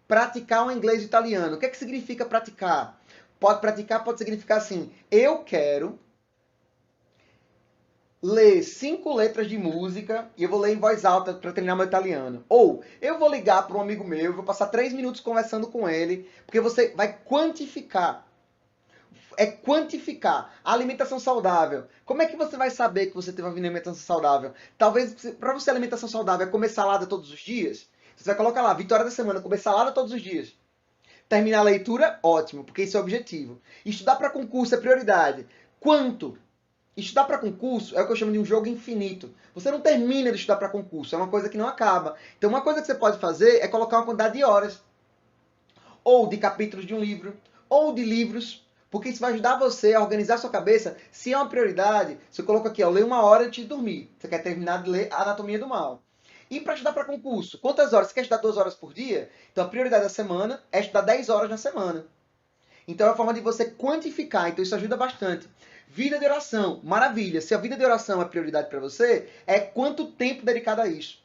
praticar o inglês e o italiano. O que é que significa praticar? Pode significar assim, eu quero ler 5 letras de música e eu vou ler em voz alta para treinar meu italiano. Ou eu vou ligar para um amigo meu, vou passar 3 minutos conversando com ele, porque você vai quantificar. É quantificar a alimentação saudável. Como é que você vai saber que você teve uma alimentação saudável? Talvez para você a alimentação saudável é comer salada todos os dias. Você vai colocar lá, vitória da semana, comer salada todos os dias. Terminar a leitura, ótimo, porque esse é o objetivo. Estudar para concurso é prioridade. Quanto? Estudar para concurso é o que eu chamo de um jogo infinito. Você não termina de estudar para concurso, é uma coisa que não acaba. Então, uma coisa que você pode fazer é colocar uma quantidade de horas, ou de capítulos de um livro, ou de livros, porque isso vai ajudar você a organizar a sua cabeça. Se é uma prioridade, você coloca aqui, ó, ler 1 hora antes de dormir. Você quer terminar de ler a Anatomia do Mal. E para estudar para concurso, quantas horas? Você quer estudar 2 horas por dia? Então, a prioridade da semana é estudar 10 horas na semana. Então, é uma forma de você quantificar. Então, isso ajuda bastante. Vida de oração, maravilha. Se a vida de oração é prioridade para você, é quanto tempo dedicado a isso.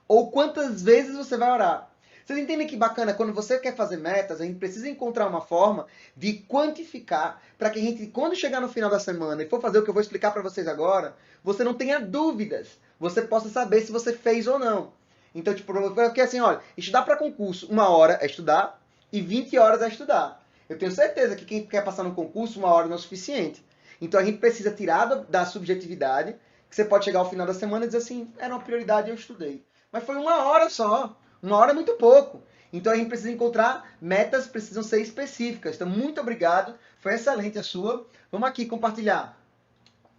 Ou quantas vezes você vai orar. Vocês entendem que bacana? Quando você quer fazer metas, a gente precisa encontrar uma forma de quantificar para que a gente, quando chegar no final da semana e for fazer o que eu vou explicar para vocês agora, você não tenha dúvidas. Você possa saber se você fez ou não. Então, tipo, porque assim, olha, estudar para concurso, 1 hora é estudar e 20 horas é estudar. Eu tenho certeza que quem quer passar no concurso, 1 hora não é o suficiente. Então, a gente precisa tirar da subjetividade, que você pode chegar ao final da semana e dizer assim, era uma prioridade, eu estudei. Mas foi 1 hora só. 1 hora é muito pouco. Então, a gente precisa encontrar metas, precisam ser específicas. Então, muito obrigado. Foi excelente a sua. Vamos aqui compartilhar.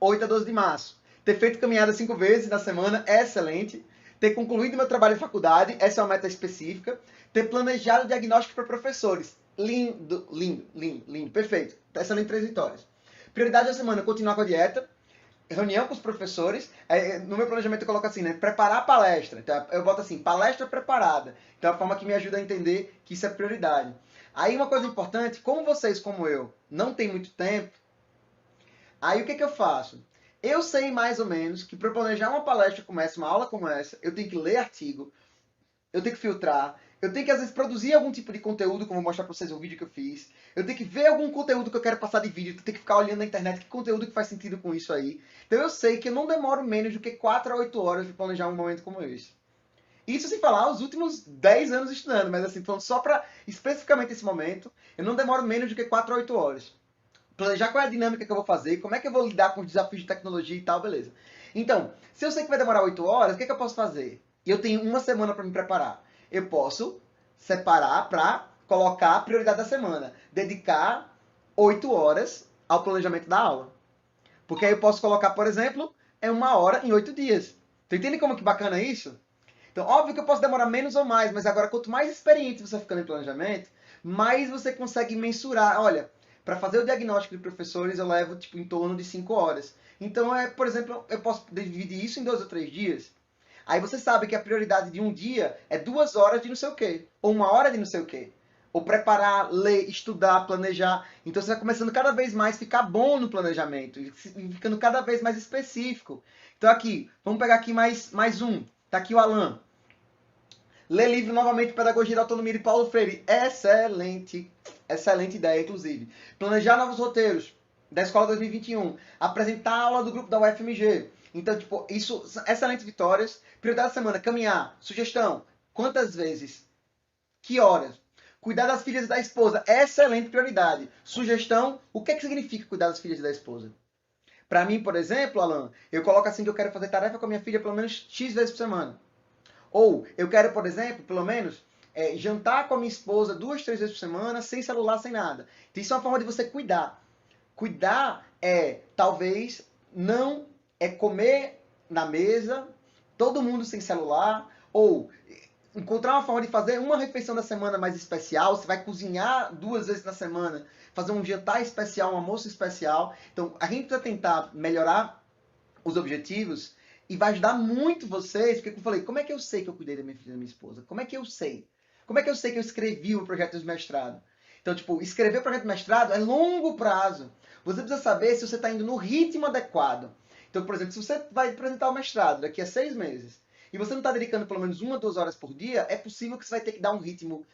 8 a 12 de março. Ter feito caminhada 5 vezes na semana é excelente. Ter concluído meu trabalho em faculdade, essa é uma meta específica. Ter planejado diagnóstico para professores. Lindo, lindo, lindo, lindo. Perfeito. Excelente 3 vitórias. Prioridade da semana, continuar com a dieta. Reunião com os professores. No meu planejamento eu coloco assim, né? Preparar a palestra. Então, eu boto assim, palestra preparada. Então é a forma que me ajuda a entender que isso é prioridade. Aí uma coisa importante, como vocês, como eu, não tem muito tempo, aí o que eu faço? Eu sei mais ou menos que para planejar uma palestra como essa, uma aula como essa, eu tenho que ler artigo, eu tenho que filtrar, eu tenho que, às vezes, produzir algum tipo de conteúdo, como eu vou mostrar para vocês o vídeo que eu fiz. Eu tenho que ver algum conteúdo que eu quero passar de vídeo, eu tenho que ficar olhando na internet que conteúdo que faz sentido com isso aí. Então eu sei que eu não demoro menos do que 4 a 8 horas para planejar um momento como esse. Isso sem falar os últimos 10 anos estudando, mas assim, falando só para especificamente esse momento, eu não demoro menos do que 4 a 8 horas. Planejar qual é a dinâmica que eu vou fazer, como é que eu vou lidar com os desafios de tecnologia e tal, beleza. Então, se eu sei que vai demorar 8 horas, o que eu posso fazer? Eu tenho 1 semana para me preparar. Eu posso separar para colocar a prioridade da semana. Dedicar 8 horas ao planejamento da aula. Porque aí eu posso colocar, por exemplo, 1 hora em 8 dias. Tu entende como que bacana isso? Então, óbvio que eu posso demorar menos ou mais, mas agora quanto mais experiente você ficando em planejamento, mais você consegue mensurar. Olha, para fazer o diagnóstico de professores eu levo tipo, em torno de 5 horas. Então, por exemplo, eu posso dividir isso em 2 ou 3 dias. Aí você sabe que a prioridade de um dia é 2 horas de não sei o quê. Ou 1 hora de não sei o quê. Ou preparar, ler, estudar, planejar. Então você vai começando cada vez mais a ficar bom no planejamento. E ficando cada vez mais específico. Então aqui, vamos pegar aqui mais um. Tá aqui o Alan. Ler livro novamente, Pedagogia da Autonomia de Paulo Freire. Excelente. Excelente ideia, inclusive. Planejar novos roteiros. da Escola 2021. Apresentar a aula do grupo da UFMG. Então, tipo, isso, excelentes vitórias. Prioridade da semana, caminhar. Sugestão, quantas vezes? Que horas? Cuidar das filhas e da esposa. Excelente prioridade. Sugestão, o que significa cuidar das filhas e da esposa? Para mim, por exemplo, Alan, eu coloco assim que eu quero fazer tarefa com a minha filha pelo menos X vezes por semana. Ou eu quero, por exemplo, pelo menos, jantar com a minha esposa 2, 3 vezes por semana, sem celular, sem nada. Então isso é uma forma de você cuidar. Cuidar é, talvez, não é comer na mesa, todo mundo sem celular, ou encontrar uma forma de fazer uma refeição da semana mais especial. Você vai cozinhar 2 vezes na semana, fazer um jantar especial, um almoço especial. Então, a gente precisa tentar melhorar os objetivos e vai ajudar muito vocês, porque eu falei, como é que eu sei que eu cuidei da minha filha e da minha esposa? Como é que eu sei? Como é que eu sei que eu escrevi o projeto de mestrado? Então, tipo, escrever o projeto de mestrado é longo prazo. Você precisa saber se você está indo no ritmo adequado. Então, por exemplo, se você vai apresentar o mestrado daqui a 6 meses, e você não está dedicando pelo menos 1 ou 2 horas por dia, é possível que você vai ter que dar um ritmo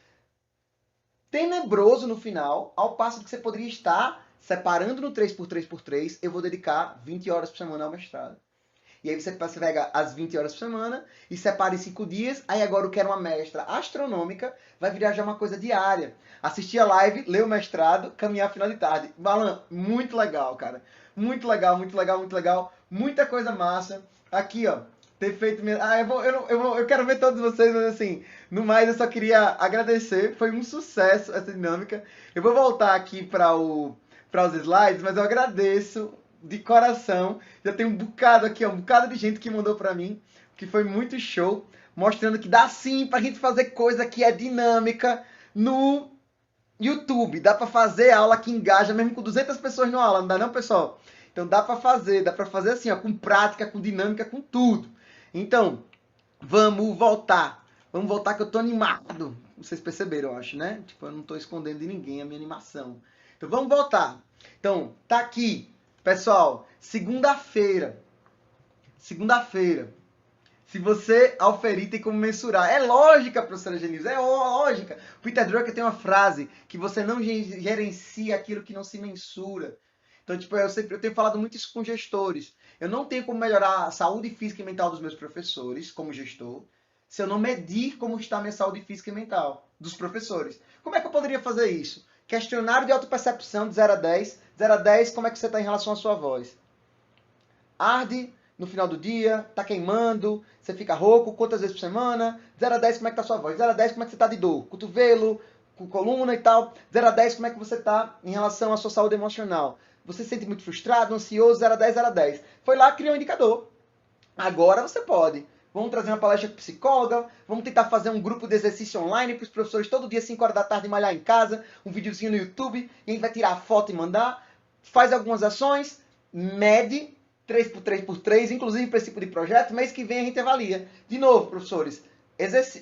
tenebroso no final, ao passo que você poderia estar separando no 3x3x3, eu vou dedicar 20 horas por semana ao mestrado. E aí você pega as 20 horas por semana e separa em 5 dias. Aí agora eu quero uma mestra astronômica, vai virar já uma coisa diária. Assistir a live, ler o mestrado, caminhar final de tarde. Balan, muito legal, cara. Muito legal, muito legal, muito legal. Muita coisa massa. Aqui, ó. Ter feito minha... eu quero ver todos vocês, mas assim, no mais eu só queria agradecer. Foi um sucesso essa dinâmica. Eu vou voltar aqui para os slides, mas eu agradeço de coração. Já tem um bocado aqui, ó, um bocado de gente que mandou para mim, que foi muito show, mostrando que dá sim pra gente fazer coisa que é dinâmica no YouTube. Dá pra fazer aula que engaja, mesmo com 200 pessoas na aula, não dá não, pessoal? Então dá pra fazer assim, ó, com prática, com dinâmica, com tudo. Então, vamos voltar. Vamos voltar que eu tô animado. Vocês perceberam, eu acho, né? Tipo, eu não tô escondendo de ninguém a minha animação. Então, vamos voltar. Então, tá aqui. Pessoal, segunda-feira. Segunda-feira. Se você auferir, tem como mensurar. É lógica, professora Genilza, é lógica. Peter Drucker tem uma frase que você não gerencia aquilo que não se mensura. Então, tipo, eu tenho falado muito isso com gestores. Eu não tenho como melhorar a saúde física e mental dos meus professores, como gestor, se eu não medir como está a minha saúde física e mental dos professores. Como é que eu poderia fazer isso? Questionário de autopercepção de 0 a 10. 0 a 10, como é que você está em relação à sua voz? Arde no final do dia, tá queimando, você fica rouco, quantas vezes por semana? 0 a 10, como é que tá a sua voz? 0 a 10, como é que você tá de dor? Cotovelo, com coluna e tal. 0 a 10, como é que você tá em relação à sua saúde emocional? Você se sente muito frustrado, ansioso? 0 a 10, 0 a 10. Foi lá, criou um indicador. Agora você pode. Vamos trazer uma palestra com psicóloga, vamos tentar fazer um grupo de exercício online para os professores todo dia, 5 horas da tarde, malhar em casa, um videozinho no YouTube, e a gente vai tirar a foto e mandar. Faz algumas ações, mede 3x3x3, inclusive para esse tipo de projeto. Mês que vem a gente avalia. De novo, professores,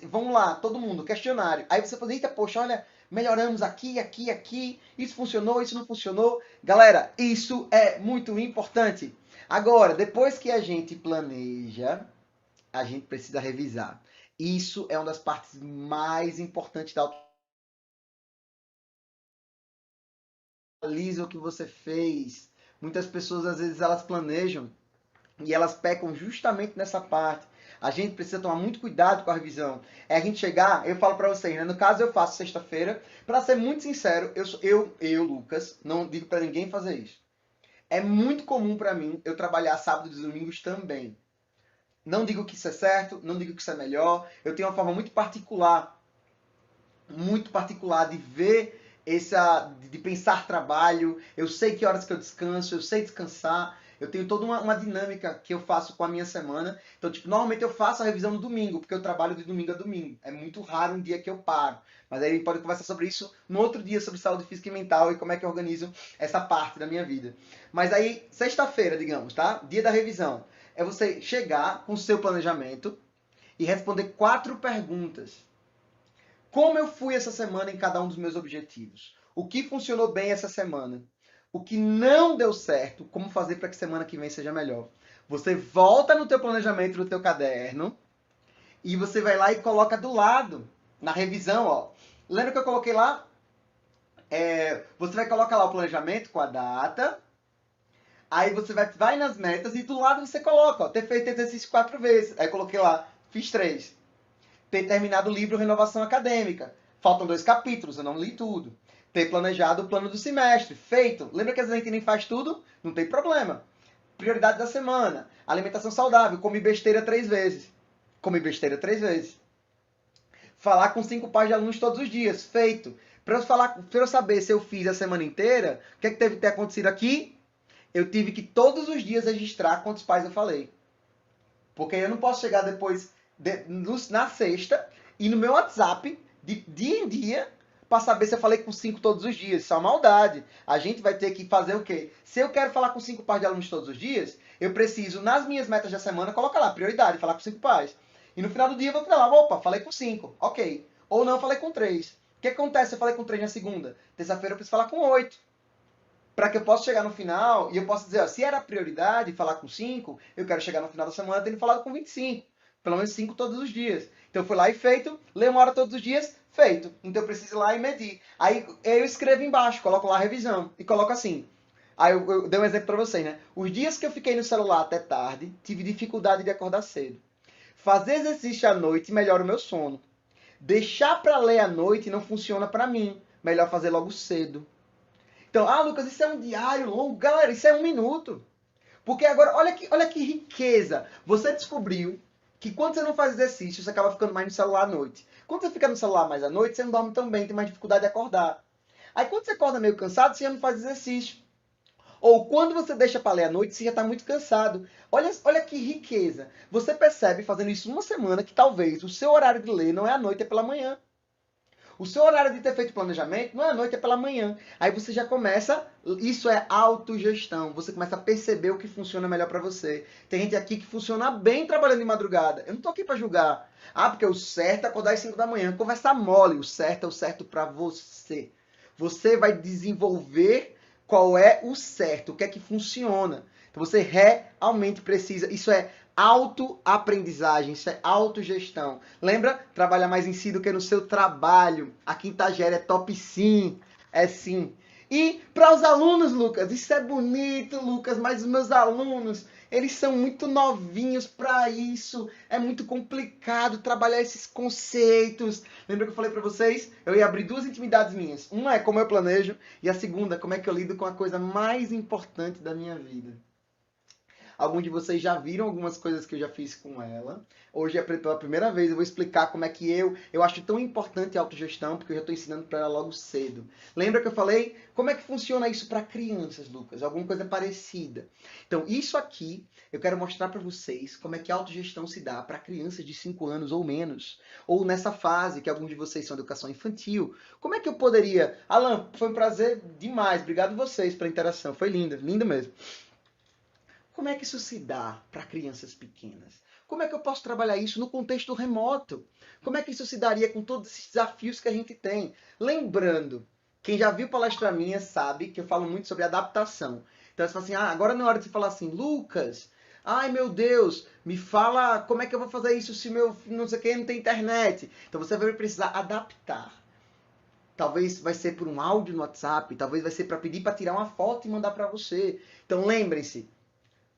vamos lá, todo mundo, questionário. Aí você fala, eita, poxa, olha, melhoramos aqui, aqui, aqui, isso funcionou, isso não funcionou. Galera, isso é muito importante. Agora, depois que a gente planeja, a gente precisa revisar. Isso é uma das partes mais importantes da analisa o que você fez. Muitas pessoas, às vezes, elas planejam e elas pecam justamente nessa parte. A gente precisa tomar muito cuidado com a revisão. É a gente chegar, eu falo para vocês, né? No caso eu faço sexta-feira. Para ser muito sincero, eu, Lucas, não digo para ninguém fazer isso. É muito comum para mim eu trabalhar sábados e domingos também. Não digo que isso é certo, não digo que isso é melhor. Eu tenho uma forma muito particular de ver de pensar trabalho. Eu sei que horas que eu descanso, eu sei descansar. Eu tenho toda uma dinâmica que eu faço com a minha semana. Então, tipo, normalmente eu faço a revisão no domingo, porque eu trabalho de domingo a domingo. É muito raro um dia que eu paro. Mas aí a gente pode conversar sobre isso no outro dia, sobre saúde física e mental e como é que eu organizo essa parte da minha vida. Mas aí, sexta-feira, digamos, tá? Dia da revisão. É você chegar com o seu planejamento e responder 4 perguntas. Como eu fui essa semana em cada um dos meus objetivos? O que funcionou bem essa semana? O que não deu certo? Como fazer para que semana que vem seja melhor? Você volta no teu planejamento, no teu caderno, e você vai lá e coloca do lado, na revisão, ó. Lembra que eu coloquei lá? Você vai colocar lá o planejamento com a data, Aí você vai nas metas e do lado você coloca, ó, ter feito exercício 4 vezes. Aí eu coloquei lá, fiz 3. Ter terminado o livro Renovação Acadêmica. Faltam 2 capítulos, eu não li tudo. Ter planejado o plano do semestre. Feito. Lembra que às vezes a gente nem faz tudo? Não tem problema. Prioridade da semana. Alimentação saudável. Comi besteira 3 vezes. Comi besteira 3 vezes. Falar com 5 pares de alunos todos os dias. Feito. Para eu saber se eu fiz a semana inteira, o que é que deve ter acontecido aqui? Eu tive que todos os dias registrar quantos pais eu falei. Porque eu não posso chegar depois, na sexta, e no meu WhatsApp, de dia em dia, para saber se eu falei com 5 todos os dias. Isso é uma maldade. A gente vai ter que fazer o quê? Se eu quero falar com 5 pais de alunos todos os dias, eu preciso, nas minhas metas da semana, colocar lá, prioridade, falar com 5 pais. E no final do dia eu vou falar, opa, falei com 5. Ok. Ou não, falei com 3. O que acontece se eu falei com 3 na segunda? Terça-feira eu preciso falar com 8. Para que eu possa chegar no final e eu possa dizer, ó, se era prioridade falar com 5, eu quero chegar no final da semana tendo falado com 25. Pelo menos 5 todos os dias. Então eu fui lá e feito, leio uma hora todos os dias, feito. Então eu preciso ir lá e medir. Aí eu escrevo embaixo, coloco lá a revisão e coloco assim. Aí eu dei um exemplo para vocês, né? Os dias que eu fiquei no celular até tarde, tive dificuldade de acordar cedo. Fazer exercício à noite melhora o meu sono. Deixar para ler à noite não funciona para mim. Melhor fazer logo cedo. Então, Lucas, isso é um diário longo. Galera, isso é 1 minuto. Porque agora, olha que riqueza. Você descobriu que quando você não faz exercício, você acaba ficando mais no celular à noite. Quando você fica no celular mais à noite, você não dorme tão bem, tem mais dificuldade de acordar. Aí quando você acorda meio cansado, você já não faz exercício. Ou quando você deixa para ler à noite, você já está muito cansado. Olha que riqueza. Você percebe, fazendo isso 1 semana, que talvez o seu horário de ler não é à noite, é pela manhã. O seu horário de ter feito planejamento não é à noite, é pela manhã. Aí você já começa, isso é autogestão. Você começa a perceber o que funciona melhor para você. Tem gente aqui que funciona bem trabalhando de madrugada. Eu não tô aqui para julgar. Porque o certo é acordar às 5 da manhã. Conversa mole. O certo é o certo para você. Você vai desenvolver qual é o certo, o que é que funciona. Então você realmente precisa. Isso é autoaprendizagem, isso é autogestão. Lembra? Trabalhar mais em si do que no seu trabalho. A quintagéria é top sim. É sim. E para os alunos, Lucas, isso é bonito, Lucas, mas os meus alunos, eles são muito novinhos para isso. É muito complicado trabalhar esses conceitos. Lembra que eu falei para vocês? Eu ia abrir 2 intimidades minhas. Uma é como eu planejo e a segunda, como é que eu lido com a coisa mais importante da minha vida. Alguns de vocês já viram algumas coisas que eu já fiz com ela. Hoje, pela primeira vez, eu vou explicar como é que eu acho tão importante a autogestão, porque eu já estou ensinando para ela logo cedo. Lembra que eu falei? Como é que funciona isso para crianças, Lucas? Alguma coisa parecida. Então, isso aqui, eu quero mostrar para vocês como é que a autogestão se dá para crianças de 5 anos ou menos. Ou nessa fase, que alguns de vocês são educação infantil. Como é que eu poderia... Alan, foi um prazer demais. Obrigado vocês pela interação. Foi linda, linda mesmo. Como é que isso se dá para crianças pequenas? Como é que eu posso trabalhar isso no contexto remoto? Como é que isso se daria com todos esses desafios que a gente tem? Lembrando, quem já viu palestra minha sabe que eu falo muito sobre adaptação. Então você fala assim, agora não é hora de você falar assim, Lucas, ai meu Deus, me fala como é que eu vou fazer isso se meu não sei quem não tem internet. Então você vai precisar adaptar. Talvez vai ser por um áudio no WhatsApp, talvez vai ser para pedir para tirar uma foto e mandar para você. Então lembrem-se,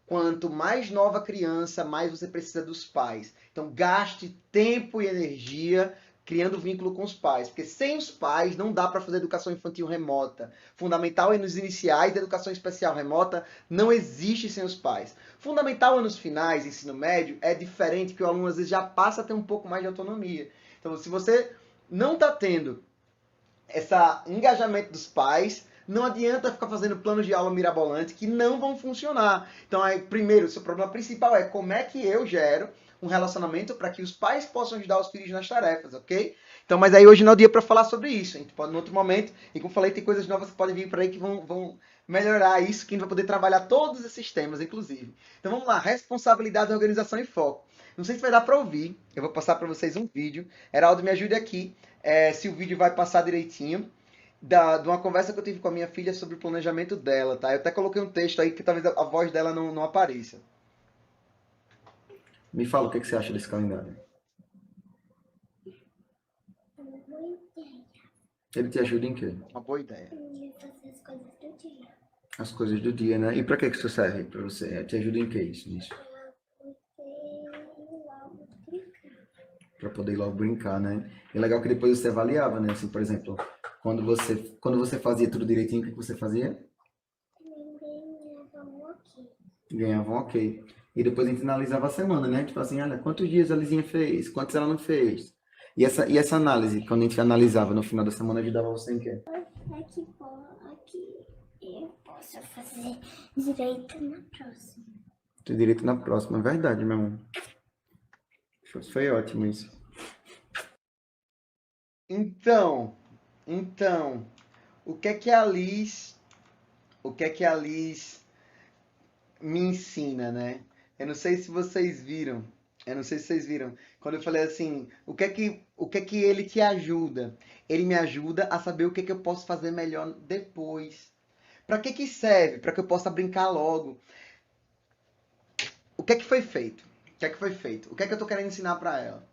quanto mais nova a criança, mais você precisa dos pais. Então, gaste tempo e energia criando vínculo com os pais. Porque sem os pais, não dá para fazer educação infantil remota. Fundamental é nos iniciais da educação especial remota, não existe sem os pais. Fundamental é nos finais, ensino médio, é diferente, que o aluno às vezes já passa a ter um pouco mais de autonomia. Então, se você não está tendo esse engajamento dos pais, não adianta ficar fazendo planos de aula mirabolantes que não vão funcionar. Então, aí, primeiro, o seu problema principal é como é que eu gero um relacionamento para que os pais possam ajudar os filhos nas tarefas, ok? Então, mas aí hoje não é o dia para falar sobre isso. A gente pode, em outro momento, e como falei, tem coisas novas que podem vir por aí que vão melhorar isso, que a gente vai poder trabalhar todos esses temas, inclusive. Então, vamos lá. Responsabilidade, organização e foco. Não sei se vai dar para ouvir. Eu vou passar para vocês um vídeo. Heraldo, me ajude aqui, se o vídeo vai passar direitinho. De uma conversa que eu tive com a minha filha sobre o planejamento dela, tá? Eu até coloquei um texto aí que talvez a voz dela não apareça. Me fala o que você acha desse calendário. Uma boa ideia. Ele te ajuda em quê? Uma boa ideia. De fazer as coisas do dia. As coisas do dia, né? E pra que isso serve pra você? Te ajuda em que isso, nisso? Pra poder ir logo brincar, né? E é legal que depois você avaliava, né? Assim, por exemplo, quando você fazia tudo direitinho, o que você fazia? Ganhava um ok. E depois a gente analisava a semana, né? Tipo assim, olha, quantos dias a Lizinha fez? Quantos ela não fez? E essa análise, quando a gente analisava no final da semana, ajudava você em quê? Aqui eu posso fazer direito na próxima. Ter direito na próxima, é verdade, meu amor. Foi ótimo isso. Então, o que é que a Liz me ensina, né? Eu não sei se vocês viram. Quando eu falei assim, o que é que ele te ajuda? Ele me ajuda a saber o que é que eu posso fazer melhor depois. Para que serve? Para que eu possa brincar logo. O que é que foi feito? O que é que eu tô querendo ensinar para ela?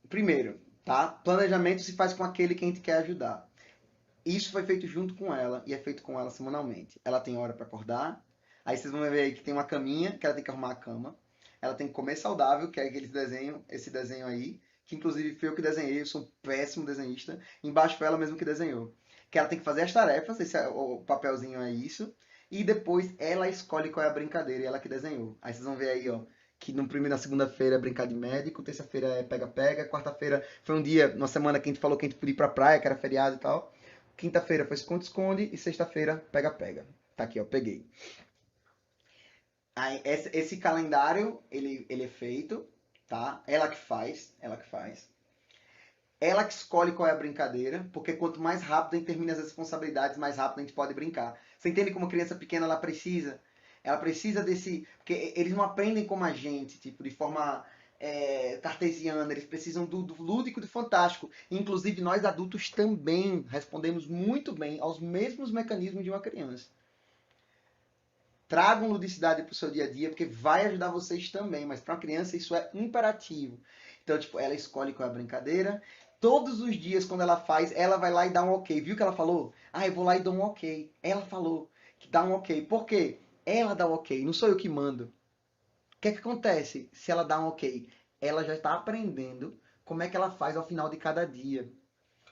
Primeiro, tá? Planejamento se faz com aquele que a gente quer ajudar. Isso foi feito junto com ela e é feito com ela semanalmente. Ela tem hora para acordar. Aí vocês vão ver aí que tem uma caminha, que ela tem que arrumar a cama. Ela tem que comer saudável, que é esse desenho aí, que inclusive foi eu que desenhei, eu sou um péssimo desenhista. Embaixo foi ela mesmo que desenhou. Que ela tem que fazer as tarefas, o papelzinho é isso. E depois ela escolhe qual é a brincadeira, e ela que desenhou. Aí vocês vão ver aí, ó, que na segunda-feira é brincar de médico, terça-feira é pega-pega, quarta-feira foi um dia, uma semana que a gente falou que a gente podia ir pra praia, que era feriado e tal. Quinta-feira foi esconde-esconde e sexta-feira pega-pega. Tá aqui, ó, peguei. Aí, esse calendário, ele é feito, tá? Ela que faz. Ela que escolhe qual é a brincadeira, porque quanto mais rápido a gente termina as responsabilidades, mais rápido a gente pode brincar. Você entende como uma criança pequena, ela precisa desse... Porque eles não aprendem como a gente, tipo, de forma cartesiana, eles precisam do lúdico e do fantástico. Inclusive, nós adultos também respondemos muito bem aos mesmos mecanismos de uma criança. Tragam ludicidade para o seu dia a dia, porque vai ajudar vocês também, mas para uma criança isso é imperativo. Então, tipo, ela escolhe qual é a brincadeira. Todos os dias, quando ela faz, ela vai lá e dá um ok. Viu o que ela falou? Ah, eu vou lá e dou um ok. Ela falou que dá um ok. Por quê? Ela dá um ok, não sou eu que mando. O que é que acontece se ela dá um ok? Ela já está aprendendo como é que ela faz ao final de cada dia.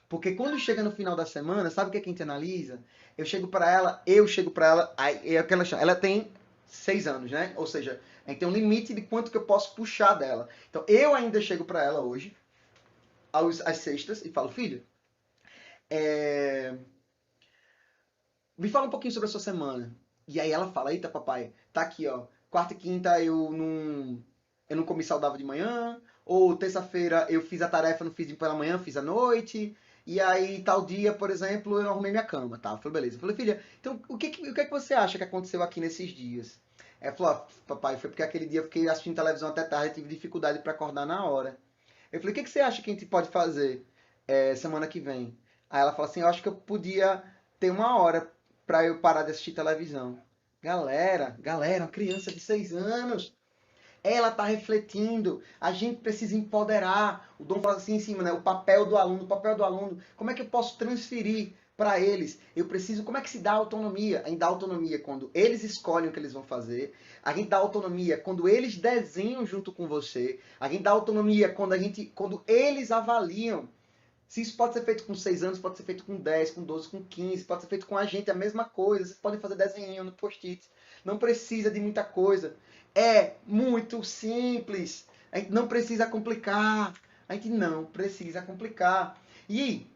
Porque quando chega no final da semana, sabe o que a gente analisa? Eu chego para ela, aí é o que ela chama. Ela tem 6 anos, né? Ou seja, a gente tem um limite de quanto que eu posso puxar dela. Então, eu ainda chego para ela hoje, às sextas, e falo, filha, me fala um pouquinho sobre a sua semana. E aí ela fala, eita papai, tá aqui, ó, quarta e quinta eu não comi saudável de manhã, ou terça-feira eu fiz a tarefa, não fiz pela manhã, fiz à noite, e aí tal dia, por exemplo, eu não arrumei minha cama, tá? Eu falei, beleza. Eu falei, filha, então o que é que você acha que aconteceu aqui nesses dias? Ela falou, ah, papai, foi porque aquele dia eu fiquei assistindo televisão até tarde e tive dificuldade para acordar na hora. Eu falei, o que você acha que a gente pode fazer semana que vem? Aí ela falou assim, eu acho que eu podia ter uma hora para eu parar de assistir televisão. Galera, uma criança de 6 anos, ela está refletindo. A gente precisa empoderar. O Dom fala assim em cima, né? O papel do aluno. Como é que eu posso transferir para eles? Como é que se dá autonomia? A gente dá autonomia quando eles escolhem o que eles vão fazer. A gente dá autonomia quando eles desenham junto com você. A gente dá autonomia quando eles avaliam. Se isso pode ser feito com 6 anos, pode ser feito com 10, com 12, com 15, pode ser feito com a gente, a mesma coisa. Vocês podem fazer desenho no post-it. Não precisa de muita coisa. É muito simples. A gente não precisa complicar. E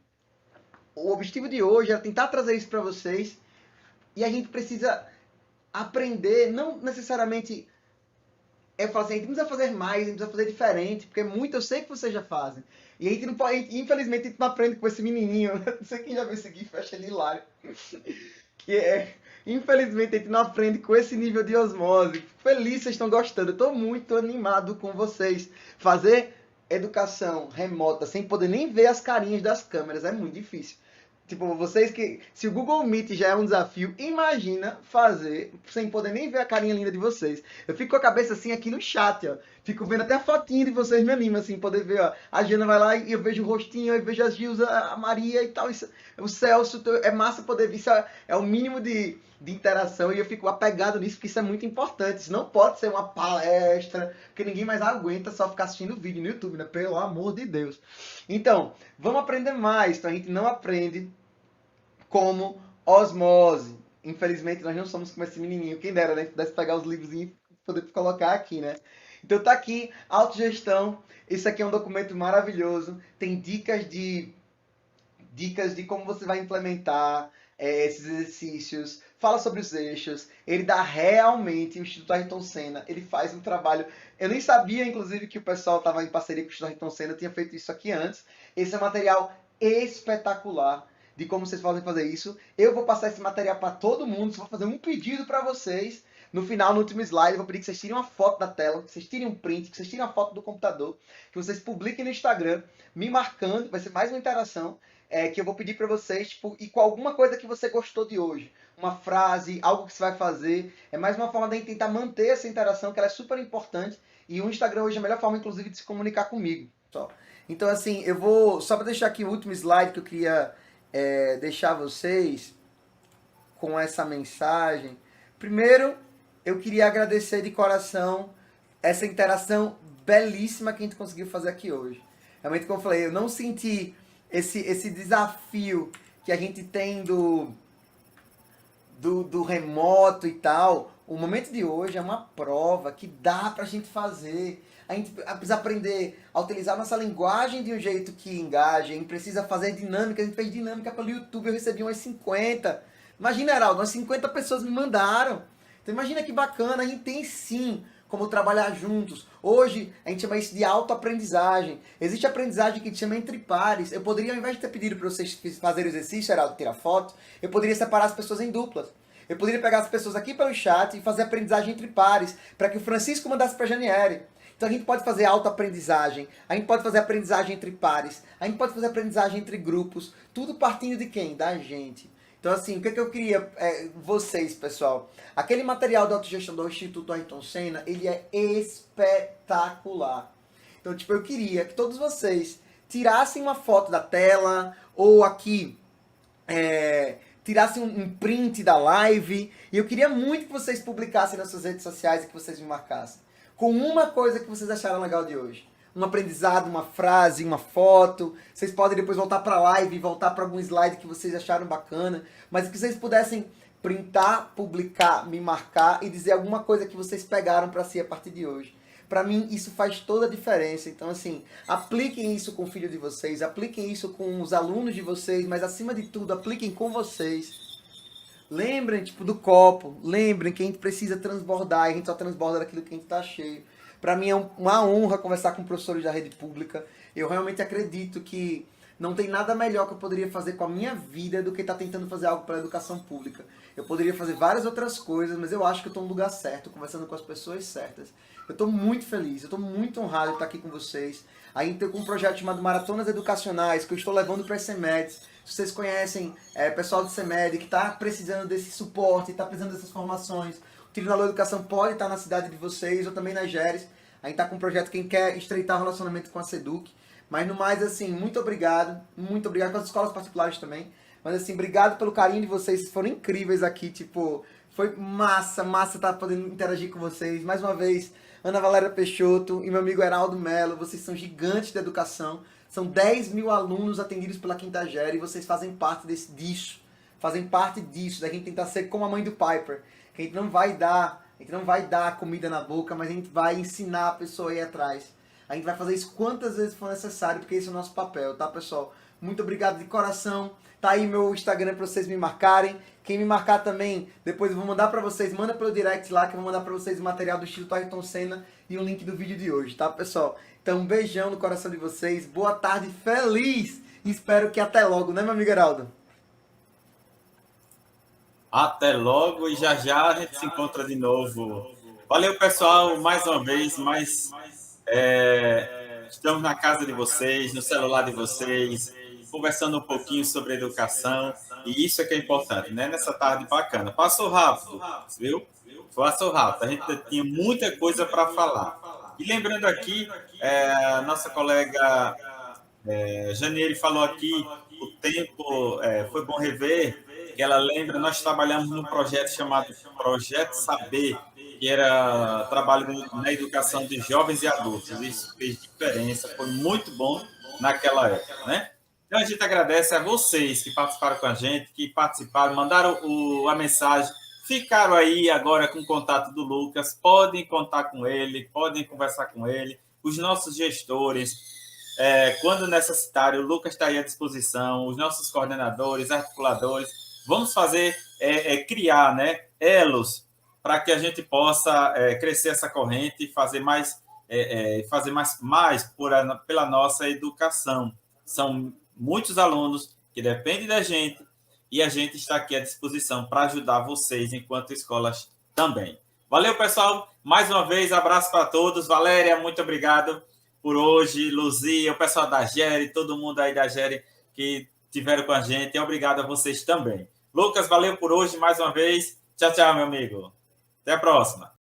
o objetivo de hoje é tentar trazer isso para vocês. E a gente precisa aprender, não necessariamente... Eu falo assim, a gente não precisa fazer mais, a gente precisa fazer diferente, porque muito eu sei que vocês já fazem. E a gente não pode, infelizmente, a gente não aprende com esse menininho. Não sei quem já viu esse gif, eu acho ele hilário. Infelizmente, a gente não aprende com esse nível de osmose. Feliz vocês estão gostando. Eu estou muito animado com vocês. Fazer educação remota, sem poder nem ver as carinhas das câmeras, é muito difícil. Tipo, vocês que... Se o Google Meet já é um desafio, imagina fazer sem poder nem ver a carinha linda de vocês. Eu fico com a cabeça assim aqui no chat, ó. Fico vendo até a fotinha de vocês, me anima, assim, poder ver, ó. A Jana vai lá e eu vejo o rostinho, eu vejo a Gilza, a Maria e tal. Isso, o Celso, é massa poder ver. Isso é o mínimo de interação e eu fico apegado nisso, porque isso é muito importante. Isso não pode ser uma palestra, porque ninguém mais aguenta só ficar assistindo vídeo no YouTube, né? Pelo amor de Deus. Então, vamos aprender mais. Então, a gente não aprende como osmose. Infelizmente, nós não somos como esse menininho. Quem dera, né? Pudesse pegar os livros e poder colocar aqui, né? Então tá aqui, autogestão. Esse aqui é um documento maravilhoso. Tem dicas de como você vai implementar esses exercícios. Fala sobre os eixos. Ele dá realmente, o Instituto Ayrton Senna, ele faz um trabalho... Eu nem sabia, inclusive, que o pessoal estava em parceria com o Instituto Ayrton Senna, tinha feito isso aqui antes. Esse é um material espetacular de como vocês podem fazer isso. Eu vou passar esse material para todo mundo, vou fazer um pedido para vocês. No final, no último slide, eu vou pedir que vocês tirem uma foto da tela, que vocês tirem um print, que vocês tirem uma foto do computador, que vocês publiquem no Instagram, me marcando, vai ser mais uma interação, que eu vou pedir para vocês, tipo, e com alguma coisa que você gostou de hoje. Uma frase, algo que você vai fazer. É mais uma forma de tentar manter essa interação, que ela é super importante. E o Instagram hoje é a melhor forma, inclusive, de se comunicar comigo. Então, assim, eu vou... Só para deixar aqui o último slide que eu queria deixar vocês com essa mensagem. Primeiro, eu queria agradecer de coração essa interação belíssima que a gente conseguiu fazer aqui hoje. Realmente, como eu falei, eu não senti esse desafio que a gente tem do remoto e tal. O momento de hoje é uma prova que dá pra gente fazer. A gente precisa aprender a utilizar a nossa linguagem de um jeito que engaje. A gente precisa fazer dinâmica. A gente fez dinâmica pelo YouTube, eu recebi umas 50. Imagina, Heraldo, umas 50 pessoas me mandaram. Então imagina que bacana, a gente tem sim como trabalhar juntos. Hoje a gente chama isso de autoaprendizagem. Existe aprendizagem que a gente chama entre pares. Eu poderia, ao invés de ter pedido para vocês fazerem o exercício, Heraldo, tirar foto, eu poderia separar as pessoas em duplas. Eu poderia pegar as pessoas aqui pelo chat e fazer aprendizagem entre pares, para que o Francisco mandasse para a Janiere. Então a gente pode fazer autoaprendizagem, a gente pode fazer aprendizagem entre pares, a gente pode fazer aprendizagem entre grupos, tudo partindo de quem? Da gente. Então, assim, o que eu queria, vocês, pessoal, aquele material de autogestão do Instituto Ayrton Senna, ele é espetacular. Então, tipo, eu queria que todos vocês tirassem uma foto da tela, ou aqui, tirassem um print da live, e eu queria muito que vocês publicassem nas suas redes sociais e que vocês me marcassem, com uma coisa que vocês acharam legal de hoje. Um aprendizado, uma frase, uma foto. Vocês podem depois voltar para a live e voltar para algum slide que vocês acharam bacana. Mas que vocês pudessem printar, publicar, me marcar e dizer alguma coisa que vocês pegaram para si a partir de hoje. Para mim, isso faz toda a diferença. Então, assim, apliquem isso com o filho de vocês, apliquem isso com os alunos de vocês, mas acima de tudo, apliquem com vocês. Lembrem, tipo, do copo. Lembrem que a gente precisa transbordar, e a gente só transborda daquilo que a gente está cheio. Para mim é uma honra conversar com professores da rede pública. Eu realmente acredito que não tem nada melhor que eu poderia fazer com a minha vida do que estar tentando fazer algo para a educação pública. Eu poderia fazer várias outras coisas, mas eu acho que eu estou no lugar certo, conversando com as pessoas certas. Eu estou muito feliz, eu estou muito honrado de estar aqui com vocês. A gente tem um projeto chamado Maratonas Educacionais, que eu estou levando para as CEMEDs. Se vocês conhecem pessoal do CEMED que está precisando desse suporte, está precisando dessas formações, o Trilho na Lua Educação pode estar na cidade de vocês, ou também na Geres. A gente está com um projeto, quem quer estreitar o relacionamento com a SEDUC. Mas no mais, assim, muito obrigado com as escolas particulares também. Mas assim, obrigado pelo carinho de vocês, vocês foram incríveis aqui, tipo, foi massa estar podendo interagir com vocês. Mais uma vez, Ana Valéria Peixoto e meu amigo Heraldo Mello, vocês são gigantes da educação. São 10 mil alunos atendidos pela Quinta Gera e vocês fazem parte disso. Fazem parte disso, da gente tentar ser como a mãe do Piper. Que a gente não vai dar comida na boca, mas a gente vai ensinar a pessoa a ir atrás. A gente vai fazer isso quantas vezes for necessário, porque esse é o nosso papel, tá, pessoal? Muito obrigado de coração. Tá aí meu Instagram para vocês me marcarem. Quem me marcar também, depois eu vou mandar para vocês. Manda pelo direct lá, que eu vou mandar para vocês o material do Instituto Ayrton Senna e o link do vídeo de hoje, tá, pessoal? Então, um beijão no coração de vocês. Boa tarde, feliz! E espero que até logo, né, meu amigo Heraldo? Até logo e já já a gente se encontra de novo. Valeu, pessoal, mais uma vez, estamos na casa de vocês, no celular de vocês, conversando um pouquinho sobre educação, e isso é que é importante, né? Nessa tarde bacana. Passou rápido, viu? Passou rápido. A gente tinha muita coisa para falar. E lembrando aqui, nossa colega Janiele falou aqui, o tempo foi bom rever, que ela lembra, nós trabalhamos num projeto chamado Projeto Saber, que era trabalho na educação de jovens e adultos. Isso fez diferença, foi muito bom naquela época, né? Então, a gente agradece a vocês que participaram com a gente, que participaram, mandaram a mensagem, ficaram aí agora com o contato do Lucas, podem contar com ele, podem conversar com ele, os nossos gestores, quando necessário, o Lucas está aí à disposição, os nossos coordenadores, articuladores, vamos fazer, criar, né, elos para que a gente possa crescer essa corrente e fazer mais pela nossa educação. São muitos alunos que dependem da gente e a gente está aqui à disposição para ajudar vocês enquanto escolas também. Valeu, pessoal. Mais uma vez, abraço para todos. Valéria, muito obrigado por hoje. Luzia, o pessoal da GERE, todo mundo aí da GERE que tiveram com a gente. E obrigado a vocês também. Lucas, valeu por hoje mais uma vez. Tchau, tchau, meu amigo. Até a próxima.